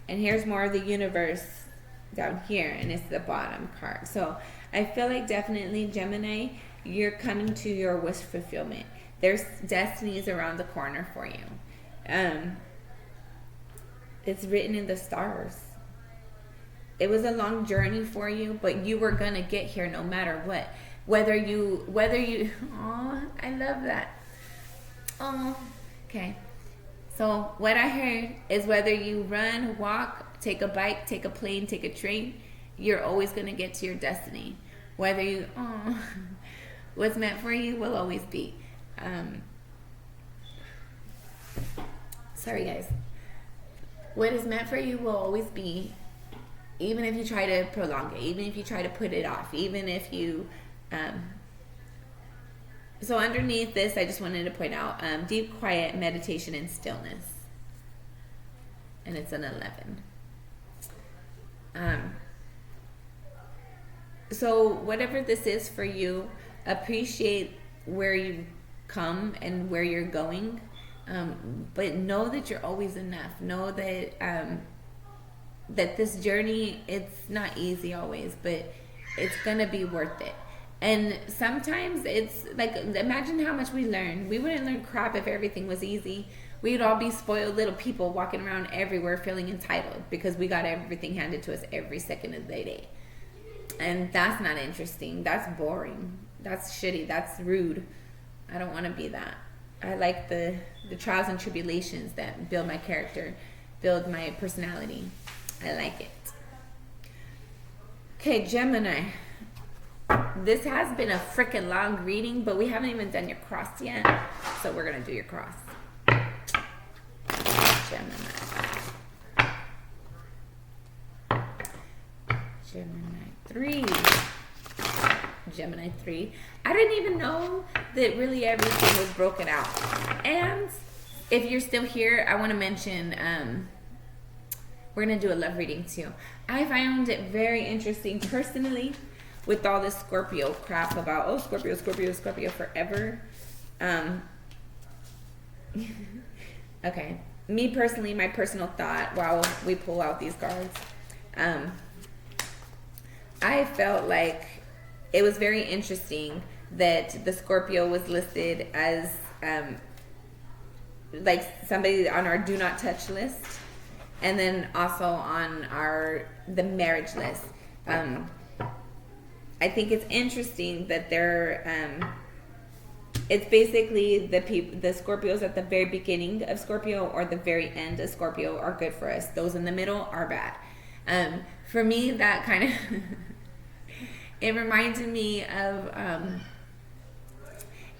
And here's more of the universe down here, and it's the bottom card. So I feel like definitely, Gemini, you're coming to your wish fulfillment. There's destinies around the corner for you. It's written in the stars. It was a long journey for you, but you were gonna get here no matter what. Whether you, oh, I love that. Oh, okay. So what I heard is whether you run, walk, take a bike, take a plane, take a train, you're always gonna get to your destiny. Whether you, what's meant for you will always be. Sorry guys. What is meant for you will always be, even if you try to prolong it, even if you try to put it off, even if you, so underneath this, I just wanted to point out, deep, quiet, meditation, and stillness. And it's an 11. So whatever this is for you, appreciate where you come and where you're going. But know that you're always enough. Know that that this journey, it's not easy always, but it's gonna be worth it. And sometimes it's like, imagine how much we learn. We wouldn't learn crap if everything was easy. We'd all be spoiled little people walking around everywhere feeling entitled because we got everything handed to us every second of the day. And that's not interesting. That's boring. That's shitty. That's rude. I don't want to be that. I like the trials and tribulations that build my character, build my personality. I like it. Okay, Gemini. This has been a freaking long reading, but we haven't even done your cross yet. So we're going to do your cross. Gemini. Gemini 3. Gemini 3. I didn't even know that really everything was broken out. And if you're still here, I want to mention, we're going to do a love reading too. I found it very interesting personally with all this Scorpio crap about, oh, Scorpio, Scorpio, Scorpio forever. Okay. Me personally, my personal thought while we pull out these cards, I felt like it was very interesting that the Scorpio was listed as like somebody on our do not touch list, and then also on the marriage list. I think it's interesting that they're it's basically the Scorpios at the very beginning of Scorpio or the very end of Scorpio are good for us. Those in the middle are bad. For me, that kind of it reminded me of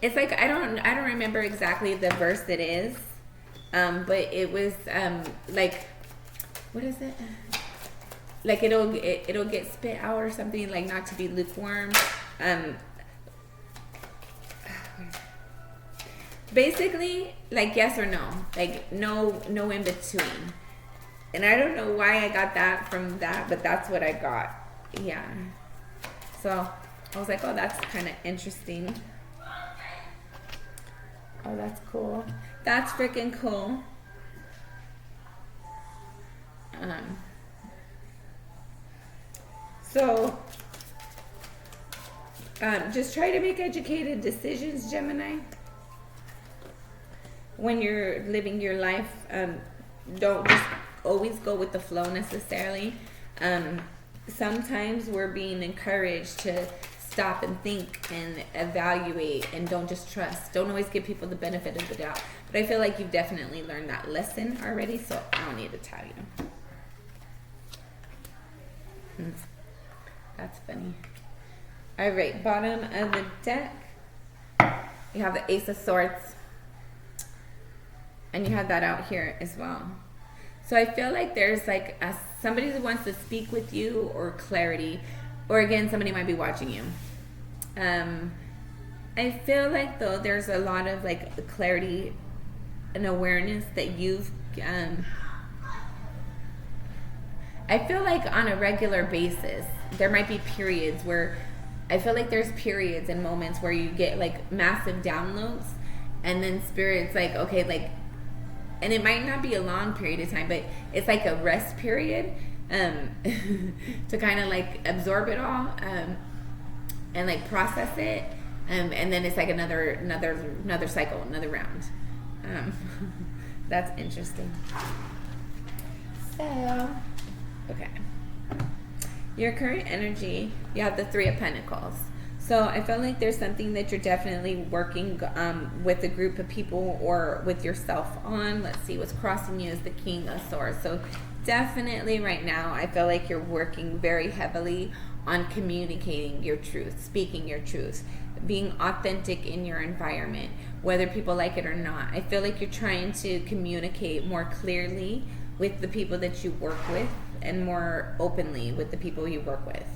it's like I don't remember exactly the verse it is, but it was like, what is it? Like it'll get spit out or something, like not to be lukewarm. Basically, like yes or no, like no in between. And I don't know why I got that from that, but that's what I got. Yeah. So I was like, oh, that's kind of interesting. Oh, that's cool. That's freaking cool. So just try to make educated decisions, Gemini. when you're living your life, don't just always go with the flow necessarily. Sometimes we're being encouraged to stop and think and evaluate, and don't just trust. Don't always give people the benefit of the doubt. But I feel like you've definitely learned that lesson already, so I don't need to tell you. That's funny. All right, bottom of the deck, you have the Ace of Swords, and you have that out here as well. So I feel like there's like somebody that wants to speak with you, or clarity, or again, somebody might be watching you. I feel like though there's a lot of like clarity and awareness that you've I feel like on a regular basis there might be periods where I feel like there's periods and moments where you get like massive downloads, and then Spirit's like, okay, like, and it might not be a long period of time, but it's like a rest period to kind of like absorb it all and like process it, and then it's like another cycle, another round. That's interesting. So, okay. Your current energy, you have the Three of Pentacles. So I feel like there's something that you're definitely working with a group of people or with yourself on. Let's see, what's crossing you is the King of Swords. So definitely right now, I feel like you're working very heavily on communicating your truth, speaking your truth, being authentic in your environment, whether people like it or not. I feel like you're trying to communicate more clearly with the people that you work with, and more openly with the people you work with.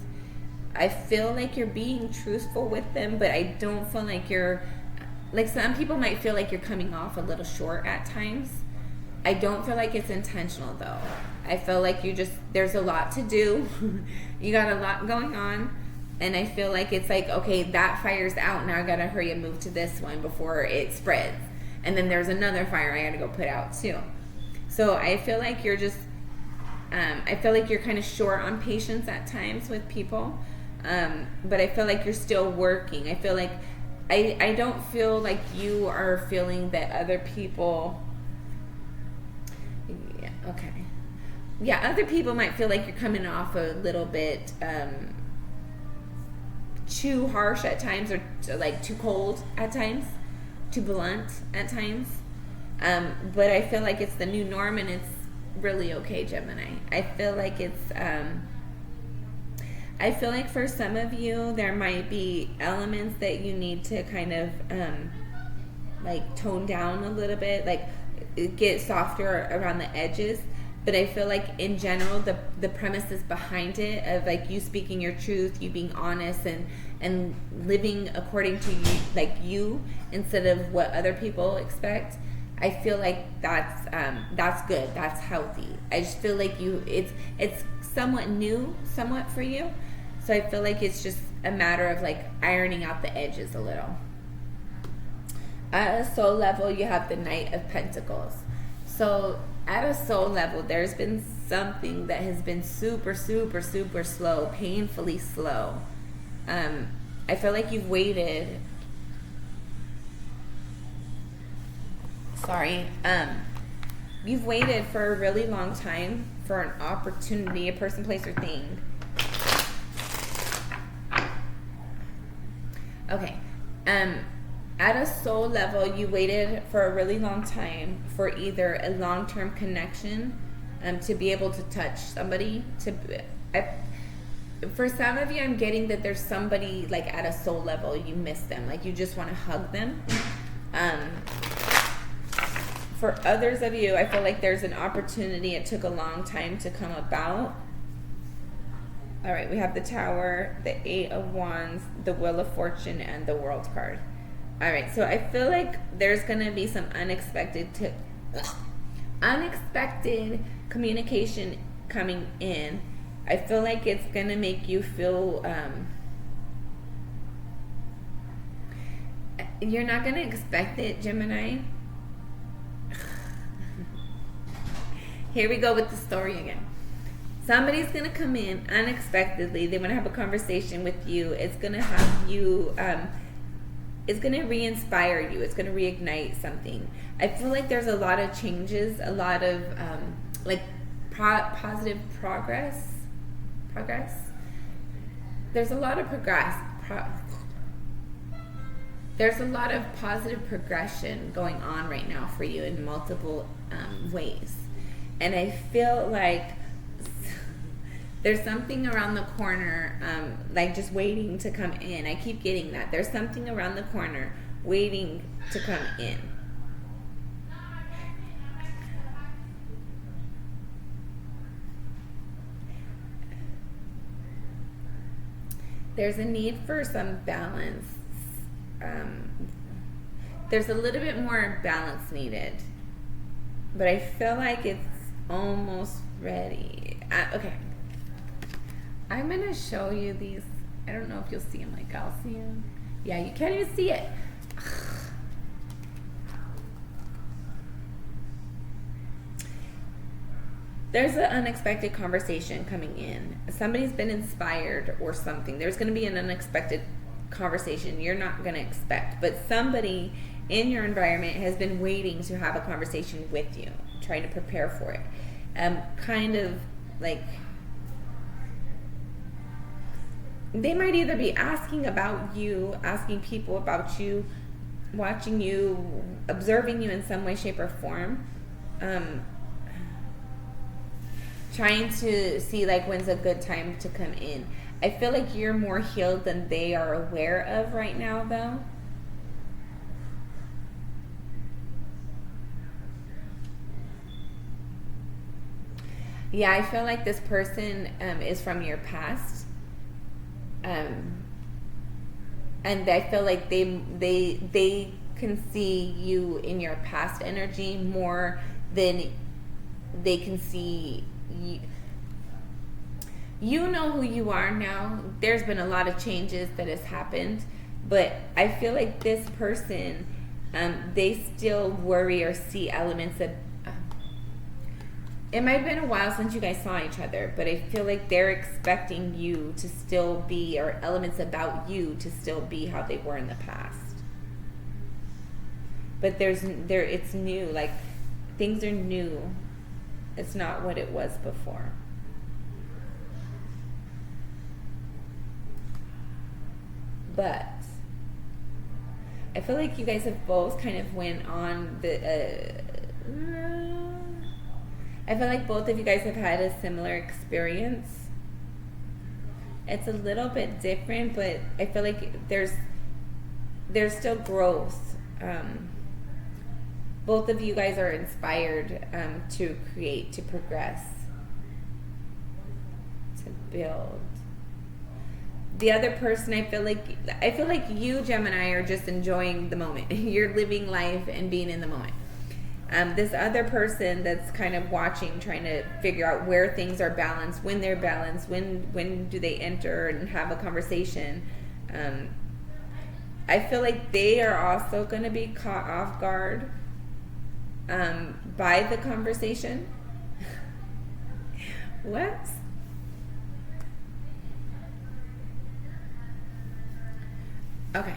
I feel like you're being truthful with them, but I don't feel like you're, like, some people might feel like you're coming off a little short at times. I don't feel like it's intentional though. I feel like there's a lot to do. You got a lot going on, and I feel like it's like, okay, that fire's out, now I gotta hurry and move to this one before it spreads. And then there's another fire I gotta go put out too. So I feel like you're just, I feel like you're kind of short on patience at times with people, but I feel like you're still working. I feel like I don't feel like you are feeling that other people, yeah, okay, yeah, other people might feel like you're coming off a little bit too harsh at times, or like too cold at times, too blunt at times, but I feel like it's the new norm, and it's really okay, Gemini. I feel like it's I feel like for some of you there might be elements that you need to kind of like tone down a little bit, like get softer around the edges. But I feel like in general the premises behind it of like you speaking your truth, you being honest, and living according to you, like you, instead of what other people expect, I feel like that's good. That's healthy. I just feel like it's somewhat new, somewhat for you. So I feel like it's just a matter of like ironing out the edges a little. At a soul level, you have the Knight of Pentacles. So at a soul level, there's been something that has been super, super, super slow, painfully slow. I feel like you've waited. You've waited for a really long time for an opportunity, a person, place, or thing. Okay. At a soul level, you waited for a really long time for either a long-term connection, to be able to touch somebody. For some of you, I'm getting that there's somebody like at a soul level, you miss them, like you just want to hug them. For others of you, I feel like there's an opportunity. It took a long time to come about. All right, we have the Tower, the Eight of Wands, the Wheel of Fortune, and the World card. All right, so I feel like there's going to be some unexpected communication coming in. I feel like it's going to make you feel... you're not going to expect it, Gemini. Here we go with the story again. Somebody's going to come in unexpectedly. They want to have a conversation with you. It's going to have you it's going to re-inspire you. It's going to reignite something. I feel like there's a lot of changes, a lot of like positive progress. There's a lot of there's a lot of positive progression going on right now for you in multiple ways. And I feel like there's something around the corner, like just waiting to come in. I keep getting that. There's something around the corner waiting to come in. There's a need for some balance. There's a little bit more balance needed, but I feel like it's almost ready. Okay, I'm gonna show you these. I don't know if you'll see them. Like, I'll see them. Yeah, you can't even see it. There's an unexpected conversation coming in. Somebody's been inspired or something. There's going to be an unexpected conversation you're not going to expect, but somebody in your environment has been waiting to have a conversation with you, trying to prepare for it. Kind of like they might either be asking about you, asking people about you, watching you, observing you in some way, shape, or form. Trying to see like when's a good time to come in. I feel like you're more healed than they are aware of right now, though. Yeah, I feel like this person is from your past, and I feel like they can see you in your past energy more than they can see you. You know who you are now. There's been a lot of changes that has happened, but I feel like this person, they still worry or see elements of. It might have been a while since you guys saw each other, but I feel like they're expecting you to still be, or elements about you to still be how they were in the past. But it's new. Like, things are new. It's not what it was before. But I feel like you guys have both kind of went on the. I feel like both of you guys have had a similar experience. It's a little bit different, but I feel like there's still growth. Both of you guys are inspired to create, to progress, to build. The other person, I feel like you, Gemini, are just enjoying the moment. You're living life and being in the moment. This other person that's kind of watching, trying to figure out where things are balanced, when they're balanced, when do they enter and have a conversation. I feel like they are also going to be caught off guard by the conversation. What? Okay.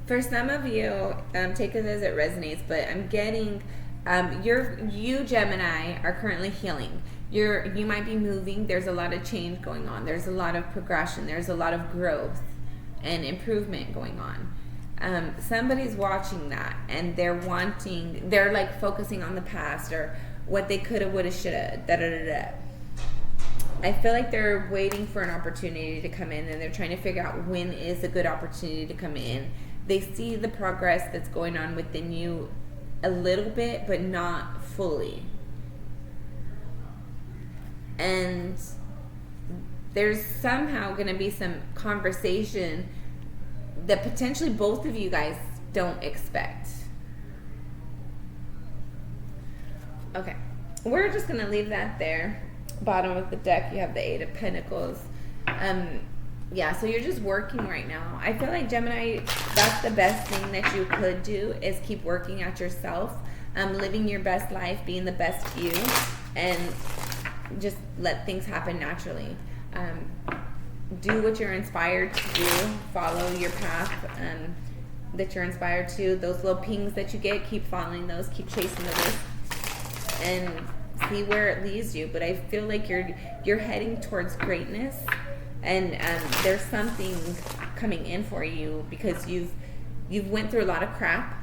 For some of you, take it as it resonates, but I'm getting you Gemini are currently healing. You might be moving. There's a lot of change going on. There's a lot of progression. There's a lot of growth and improvement going on. Somebody's watching that, and they're like focusing on the past or what they coulda, woulda, shoulda, da-da-da-da. I feel like they're waiting for an opportunity to come in, and they're trying to figure out when is a good opportunity to come in. They see the progress that's going on within you a little bit, but not fully. And there's somehow going to be some conversation that potentially both of you guys don't expect. Okay, we're just going to leave that there. Bottom of the deck, you have the Eight of Pentacles. Yeah, so you're just working right now. I feel like, Gemini, that's the best thing that you could do, is keep working at yourself, living your best life, being the best you, and just let things happen naturally. do what you're inspired to do. Follow your path that you're inspired to. Those little pings that you get, keep following those, keep chasing those, and see where it leads you. But I feel like you're heading towards greatness, and there's something coming in for you because you've went through a lot of crap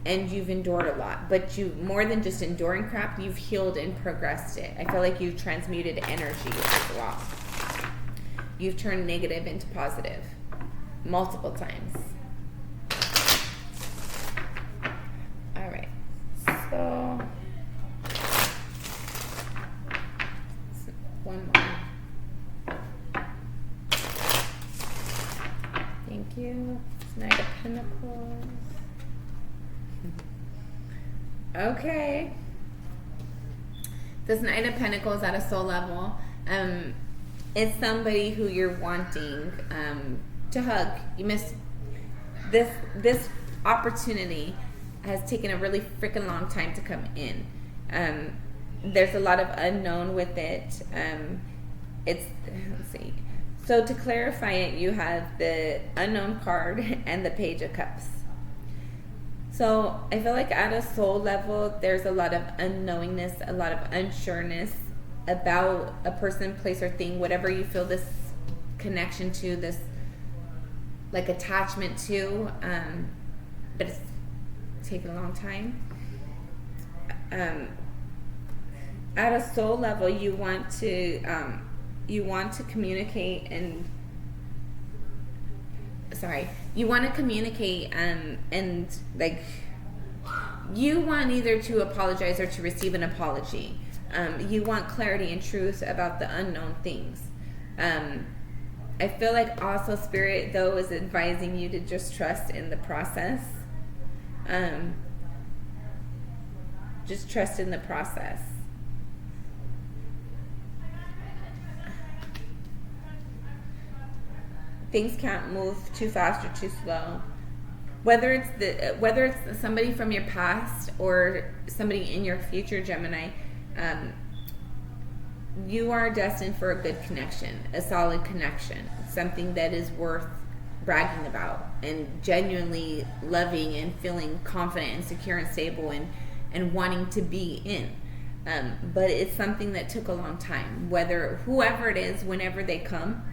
and you've endured a lot. But you, more than just enduring crap, you've healed and progressed it. I feel like you've transmuted energy as well. You've turned negative into positive multiple times. All right, so one more. Thank you. Knight of Pentacles. Okay. This Knight of Pentacles at a soul level. It's somebody who you're wanting to hug. You missed this opportunity has taken a really freaking long time to come in. There's a lot of unknown with it. Let's see. So to clarify it, you have the Unknown card and the Page of Cups. So I feel like at a soul level, there's a lot of unknowingness, a lot of unsureness about a person, place, or thing, whatever you feel this connection to, this like attachment to, but it's taken a long time. At a soul level, you want to communicate and and like you want either to apologize or to receive an apology. You want clarity and truth about the unknown things. I feel like also Spirit, though, is advising you to just trust in the process. Just trust in the process. Things can't move too fast or too slow. Whether it's somebody from your past or somebody in your future, Gemini, you are destined for a good connection, a solid connection, something that is worth bragging about and genuinely loving and feeling confident and secure and stable and wanting to be in. But it's something that took a long time. Whoever it is, whenever they come,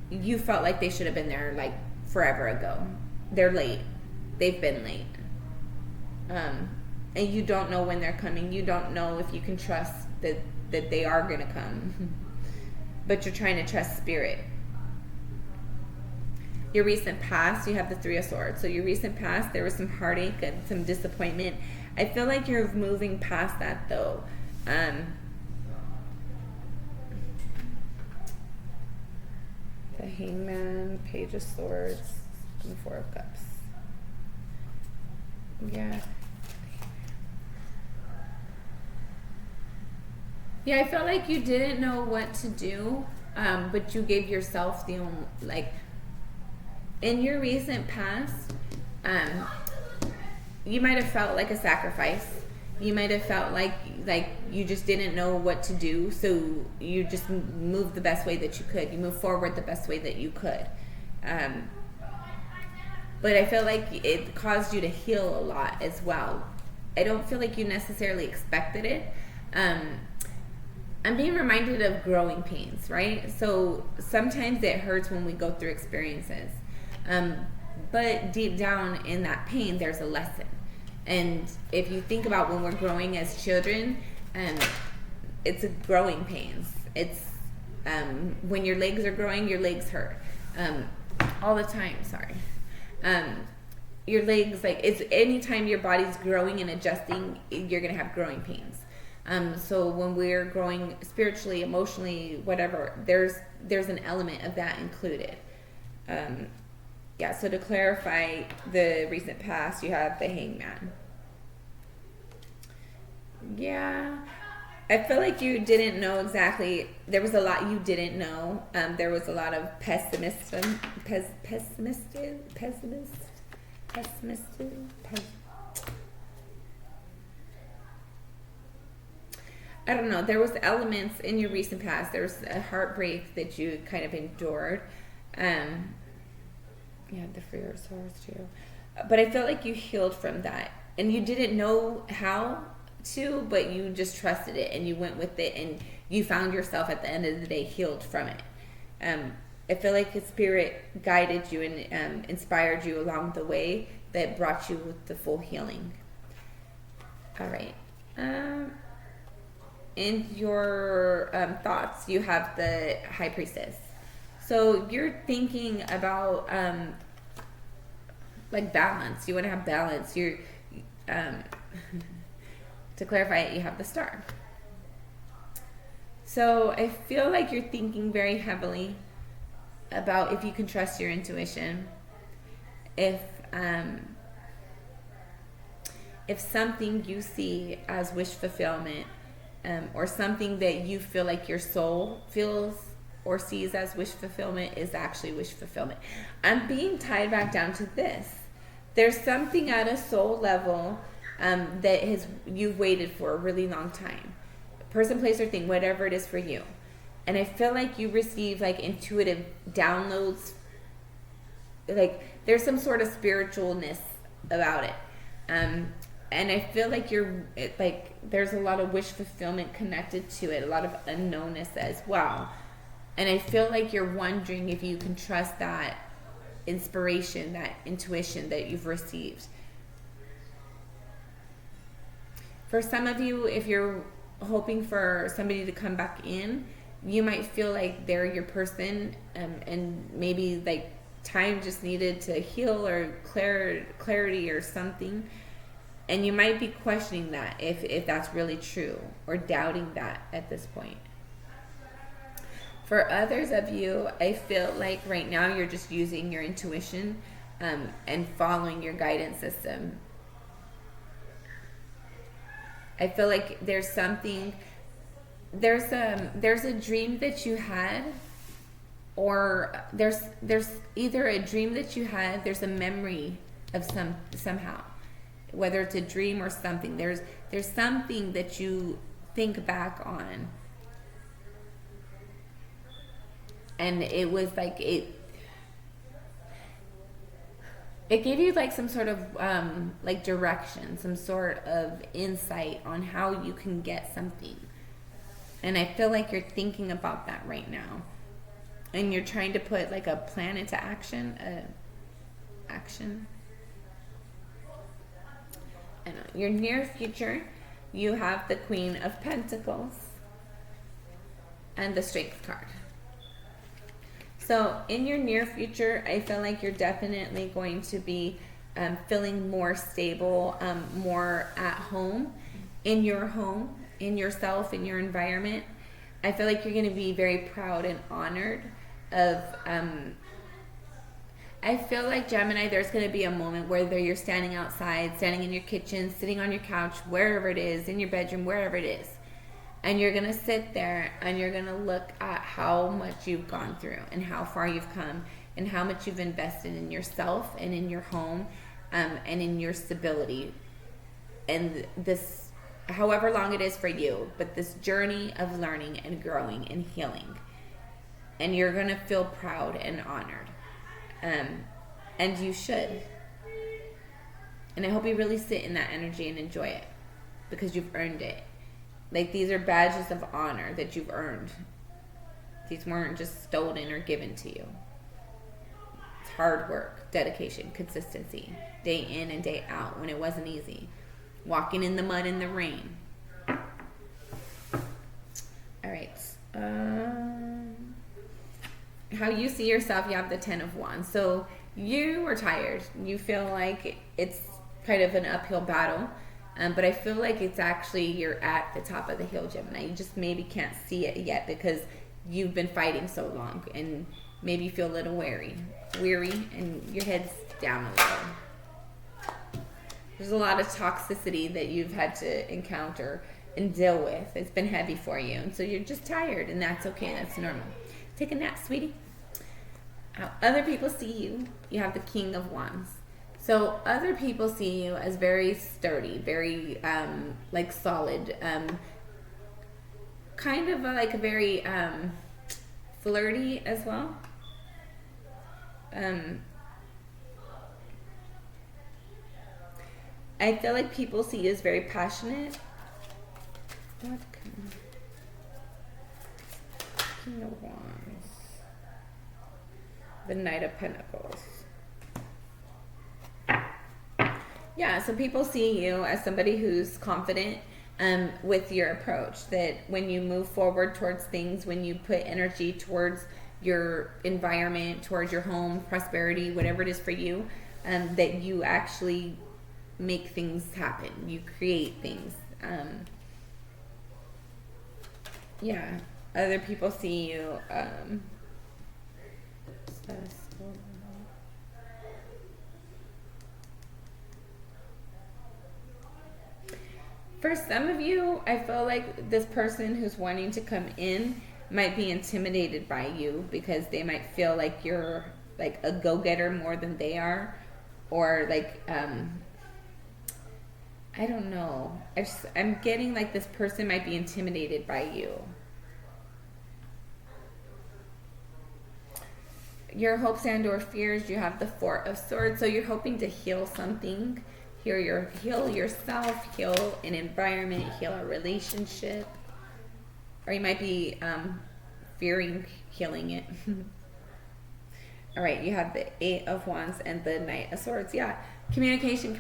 you felt like they should have been there like forever ago. They're late. They've been late. And you don't know when they're coming. You don't know if you can trust that they are going to come. But you're trying to trust Spirit. Your recent past, you have the Three of Swords. So your recent past, there was some heartache and some disappointment. I feel like you're moving past that, though. The Hangman, Page of Swords, and the Four of Cups. Yeah. Yeah, I felt like you didn't know what to do, but you gave yourself the only, like, in your recent past, you might have felt like a sacrifice. You might have felt like you just didn't know what to do, so you just moved the best way that you could. You moved forward the best way that you could. But I feel like it caused you to heal a lot as well. I don't feel like you necessarily expected it. I'm being reminded of growing pains, right? So sometimes it hurts when we go through experiences. But deep down in that pain, there's a lesson. And if you think about when we're growing as children, it's a growing pains. It's when your legs are growing, your legs hurt all the time. Sorry, your legs, like, it's anytime your body's growing and adjusting, you're gonna have growing pains. So when we're growing spiritually, emotionally, whatever, there's an element of that included. Yeah, so to clarify the recent past, you have the Hangman. Yeah, I feel like you didn't know exactly. There was a lot you didn't know. There was a lot of pessimism. I don't know, there was elements in your recent past. There was a heartbreak that you kind of endured. Yeah, the Free of Swords too. But I felt like you healed from that. And you didn't know how to, but you just trusted it and you went with it and you found yourself at the end of the day healed from it. I feel like the Spirit guided you and inspired you along the way that brought you with the full healing. All right. In your thoughts, you have the High Priestess. So you're thinking about like balance. You want to have balance. You're to clarify it, you have the Star. So I feel like you're thinking very heavily about if you can trust your intuition, if something you see as wish fulfillment, or something that you feel like your soul feels or sees as wish fulfillment is actually wish fulfillment. I'm being tied back down to this. There's something at a soul level that you've waited for a really long time. Person, place, or thing, whatever it is for you. And I feel like you receive like intuitive downloads. Like there's some sort of spiritualness about it. And I feel like there's a lot of wish fulfillment connected to it, a lot of unknownness as well. And I feel like you're wondering if you can trust that inspiration, that intuition that you've received. For some of you, if you're hoping for somebody to come back in, you might feel like they're your person, and maybe like time just needed to heal or clarity or something. And you might be questioning that if that's really true or doubting that at this point. For others of you, I feel like right now you're just using your intuition and following your guidance system. I feel like there's a dream that you had, or there's either a dream that you had, there's a memory of somehow, whether it's a dream or something. There's something that you think back on, and it was like it gave you like some sort of like direction, some sort of insight on how you can get something. And I feel like you're thinking about that right now, and you're trying to put like a plan into action. And your near future, you have the Queen of Pentacles and the Strength card. So in your near future, I feel like you're definitely going to be feeling more stable, more at home, in yourself, in your environment. I feel like you're going to be very proud and honored of... I feel like, Gemini, there's going to be a moment whether you're standing outside, standing in your kitchen, sitting on your couch, wherever it is, in your bedroom, wherever it is. And you're going to sit there and you're going to look at how much you've gone through and how far you've come and how much you've invested in yourself and in your home, and in your stability. And this, however long it is for you, but this journey of learning and growing and healing. And you're going to feel proud and honored. And you should. And I hope you really sit in that energy and enjoy it, because you've earned it. Like, these are badges of honor that you've earned. These weren't just stolen or given to you. It's hard work, dedication, consistency, day in and day out when it wasn't easy. Walking in the mud and the rain. All right. How you see yourself, you have the 10 of Wands. So you are tired. You feel like it's kind of an uphill battle. But I feel like it's actually you're at the top of the hill, Gemini. You just maybe can't see it yet because you've been fighting so long, and maybe you feel a little weary, and your head's down a little. There's a lot of toxicity that you've had to encounter and deal with. It's been heavy for you, and so you're just tired, and that's okay. That's normal. Take a nap, sweetie. How other people see you, you have the King of Wands. So other people see you as very sturdy, very like solid. kind of like a very flirty as well. I feel like people see you as very passionate. What King of Wands, the Knight of Pentacles. Yeah, so people see you as somebody who's confident with your approach. That when you move forward towards things, when you put energy towards your environment, towards your home, prosperity, whatever it is for you, that you actually make things happen. You create things. Yeah, other people see you. For some of you, I feel like this person who's wanting to come in might be intimidated by you because they might feel like you're like a go-getter more than they are, or like I don't know. I'm getting like this person might be intimidated by you. Your hopes and or fears, you have the Four of Swords, so you're hoping to heal something. Heal yourself, heal an environment, heal a relationship, or you might be fearing healing it. All right, you have the Eight of Wands and the Knight of Swords. Yeah, communication.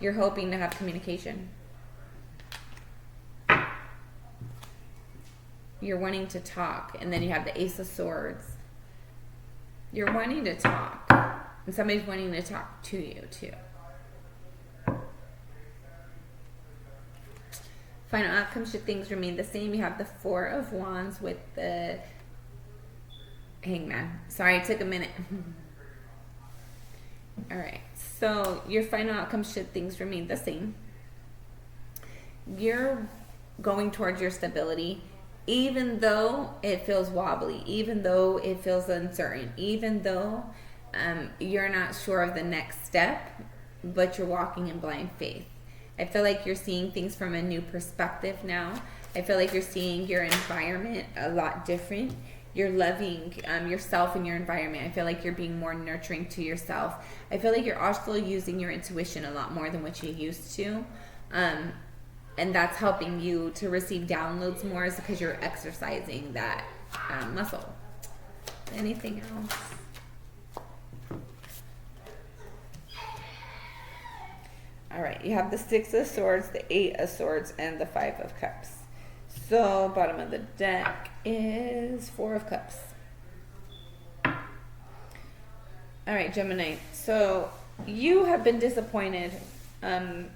You're hoping to have communication. You're wanting to talk, and then you have the Ace of Swords. You're wanting to talk. And somebody's wanting to talk to you too. Final outcome, should things remain the same, you have the Four of Wands with the Hangman. Sorry, it took a minute. All right, so your final outcome, should things remain the same, you're going towards your stability, even though it feels wobbly, even though it feels uncertain, even though you're not sure of the next step, but you're walking in blind faith. I feel like you're seeing things from a new perspective now. I feel like you're seeing your environment a lot different. You're loving yourself and your environment. I feel like you're being more nurturing to yourself. I feel like you're also using your intuition a lot more than what you used to. And that's helping you to receive downloads more, is because you're exercising that muscle. Anything else? All right, you have the Six of Swords, the Eight of Swords, and the Five of Cups. So bottom of the deck is Four of Cups. All right, Gemini. So you have been disappointed. I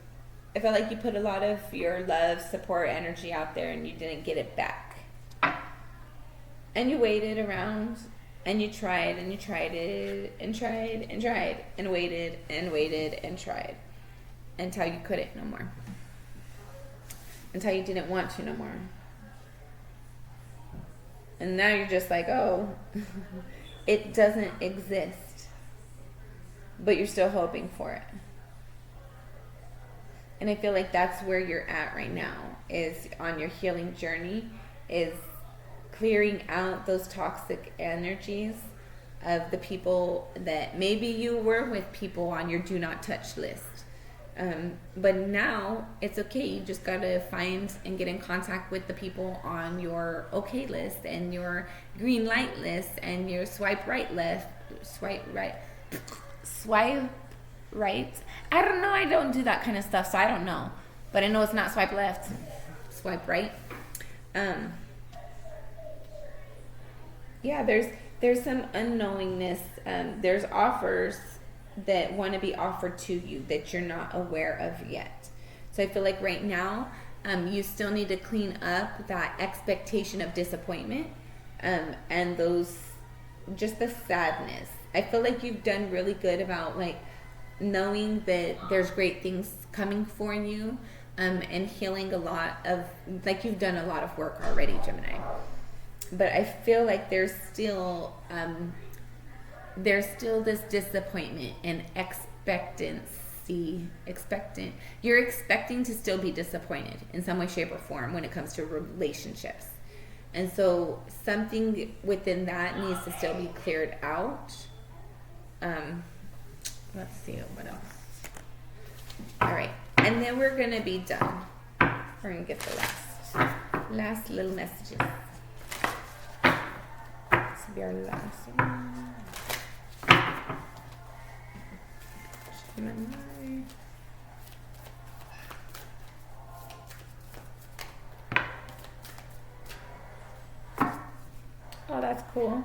feel like you put a lot of your love, support, energy out there, and you didn't get it back. And you waited around, and you tried, and you tried it, and tried, and tried, and waited, and tried. Until you couldn't no more. Until you didn't want to no more. And now you're just like, oh, it doesn't exist. But you're still hoping for it. And I feel like that's where you're at right now, is on your healing journey, is clearing out those toxic energies of the people that maybe you were with, people on your do not touch list. But now it's okay. You just gotta find and get in contact with the people on your okay list and your green light list and your swipe right. I don't know. I don't do that kind of stuff, so I don't know. But I know it's not swipe left, swipe right. Yeah, there's some unknowingness. There's offers that want to be offered to you that you're not aware of yet. So I feel like right now, you still need to clean up that expectation of disappointment, and those, just the sadness. I feel like you've done really good about like knowing that there's great things coming for you, and healing a lot of, like, you've done a lot of work already, Gemini. But I feel like there's still this disappointment and expectancy be expectant. You're expecting to still be disappointed in some way, shape, or form when it comes to relationships. And so something within that needs to still be cleared out. Let's see what else. All right. And then we're going to be done. We're going to get the last little messages. This will be our last one. Gemini. Oh, that's cool.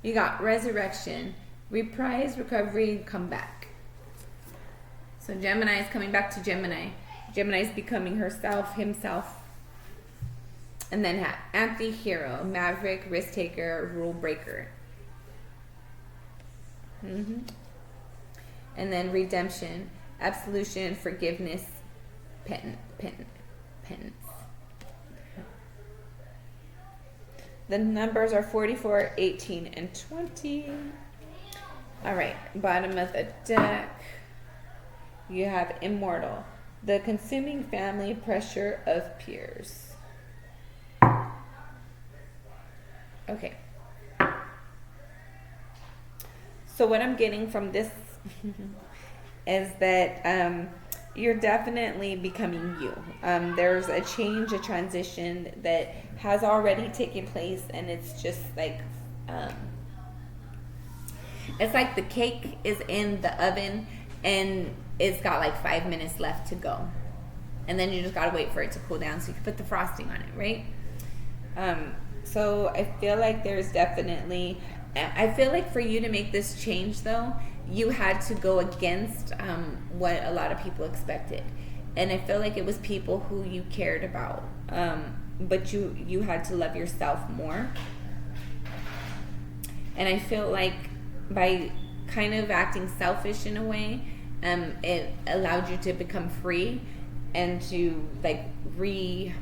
You got resurrection, reprise, recovery, comeback. So Gemini is coming back to Gemini. Gemini is becoming herself, himself. And then anti-hero, maverick, risk taker, rule breaker. And then redemption, absolution, forgiveness, penance. The numbers are 44, 18, and 20. All right, bottom of the deck. You have immortal, the consuming family pressure of peers. Okay. So what I'm getting from this is that you're definitely becoming you. There's a change, a transition that has already taken place, and it's just like it's like the cake is in the oven and it's got like 5 minutes left to go, and then you just gotta wait for it to cool down so you can put the frosting on it, right? So I feel like there's definitely, I feel like for you to make this change though, you had to go against what a lot of people expected. And I feel like it was people who you cared about. But you had to love yourself more. And I feel like by kind of acting selfish in a way, it allowed you to become free and to re-become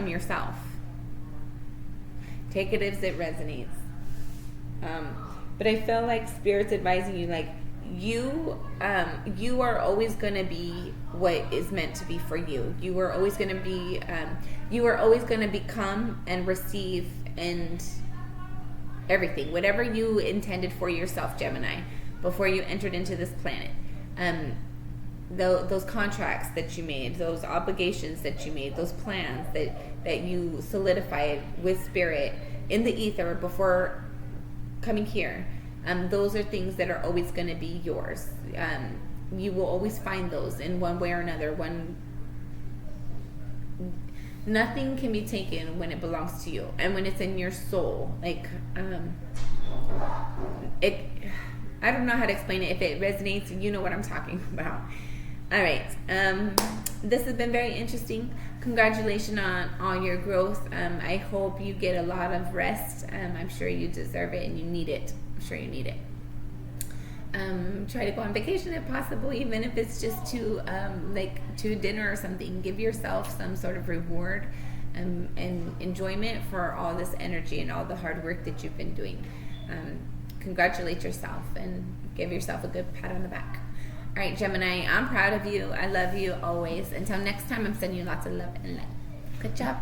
yourself. Take it as it resonates. But I feel like Spirit's advising you, like, you are always going to be what is meant to be for you. You are always going to be, you are always going to become and receive and everything. Whatever you intended for yourself, Gemini, before you entered into this planet. Those contracts that you made, those obligations that you made, those plans that you solidified with Spirit in the ether before coming here, those are things that are always going to be yours. You will always find those in one way or another. Nothing can be taken when it belongs to you and when it's in your soul. Like I don't know how to explain it. If it resonates, you know what I'm talking about. All right. This has been very interesting. Congratulations on all your growth. I hope you get a lot of rest. I'm sure you deserve it and you need it. I'm sure you need it. Try to go on vacation if possible, even if it's just to dinner or something. Give yourself some sort of reward and enjoyment for all this energy and all the hard work that you've been doing. Congratulate yourself and give yourself a good pat on the back. All right, Gemini, I'm proud of you. I love you always. Until next time, I'm sending you lots of love and light. Good job.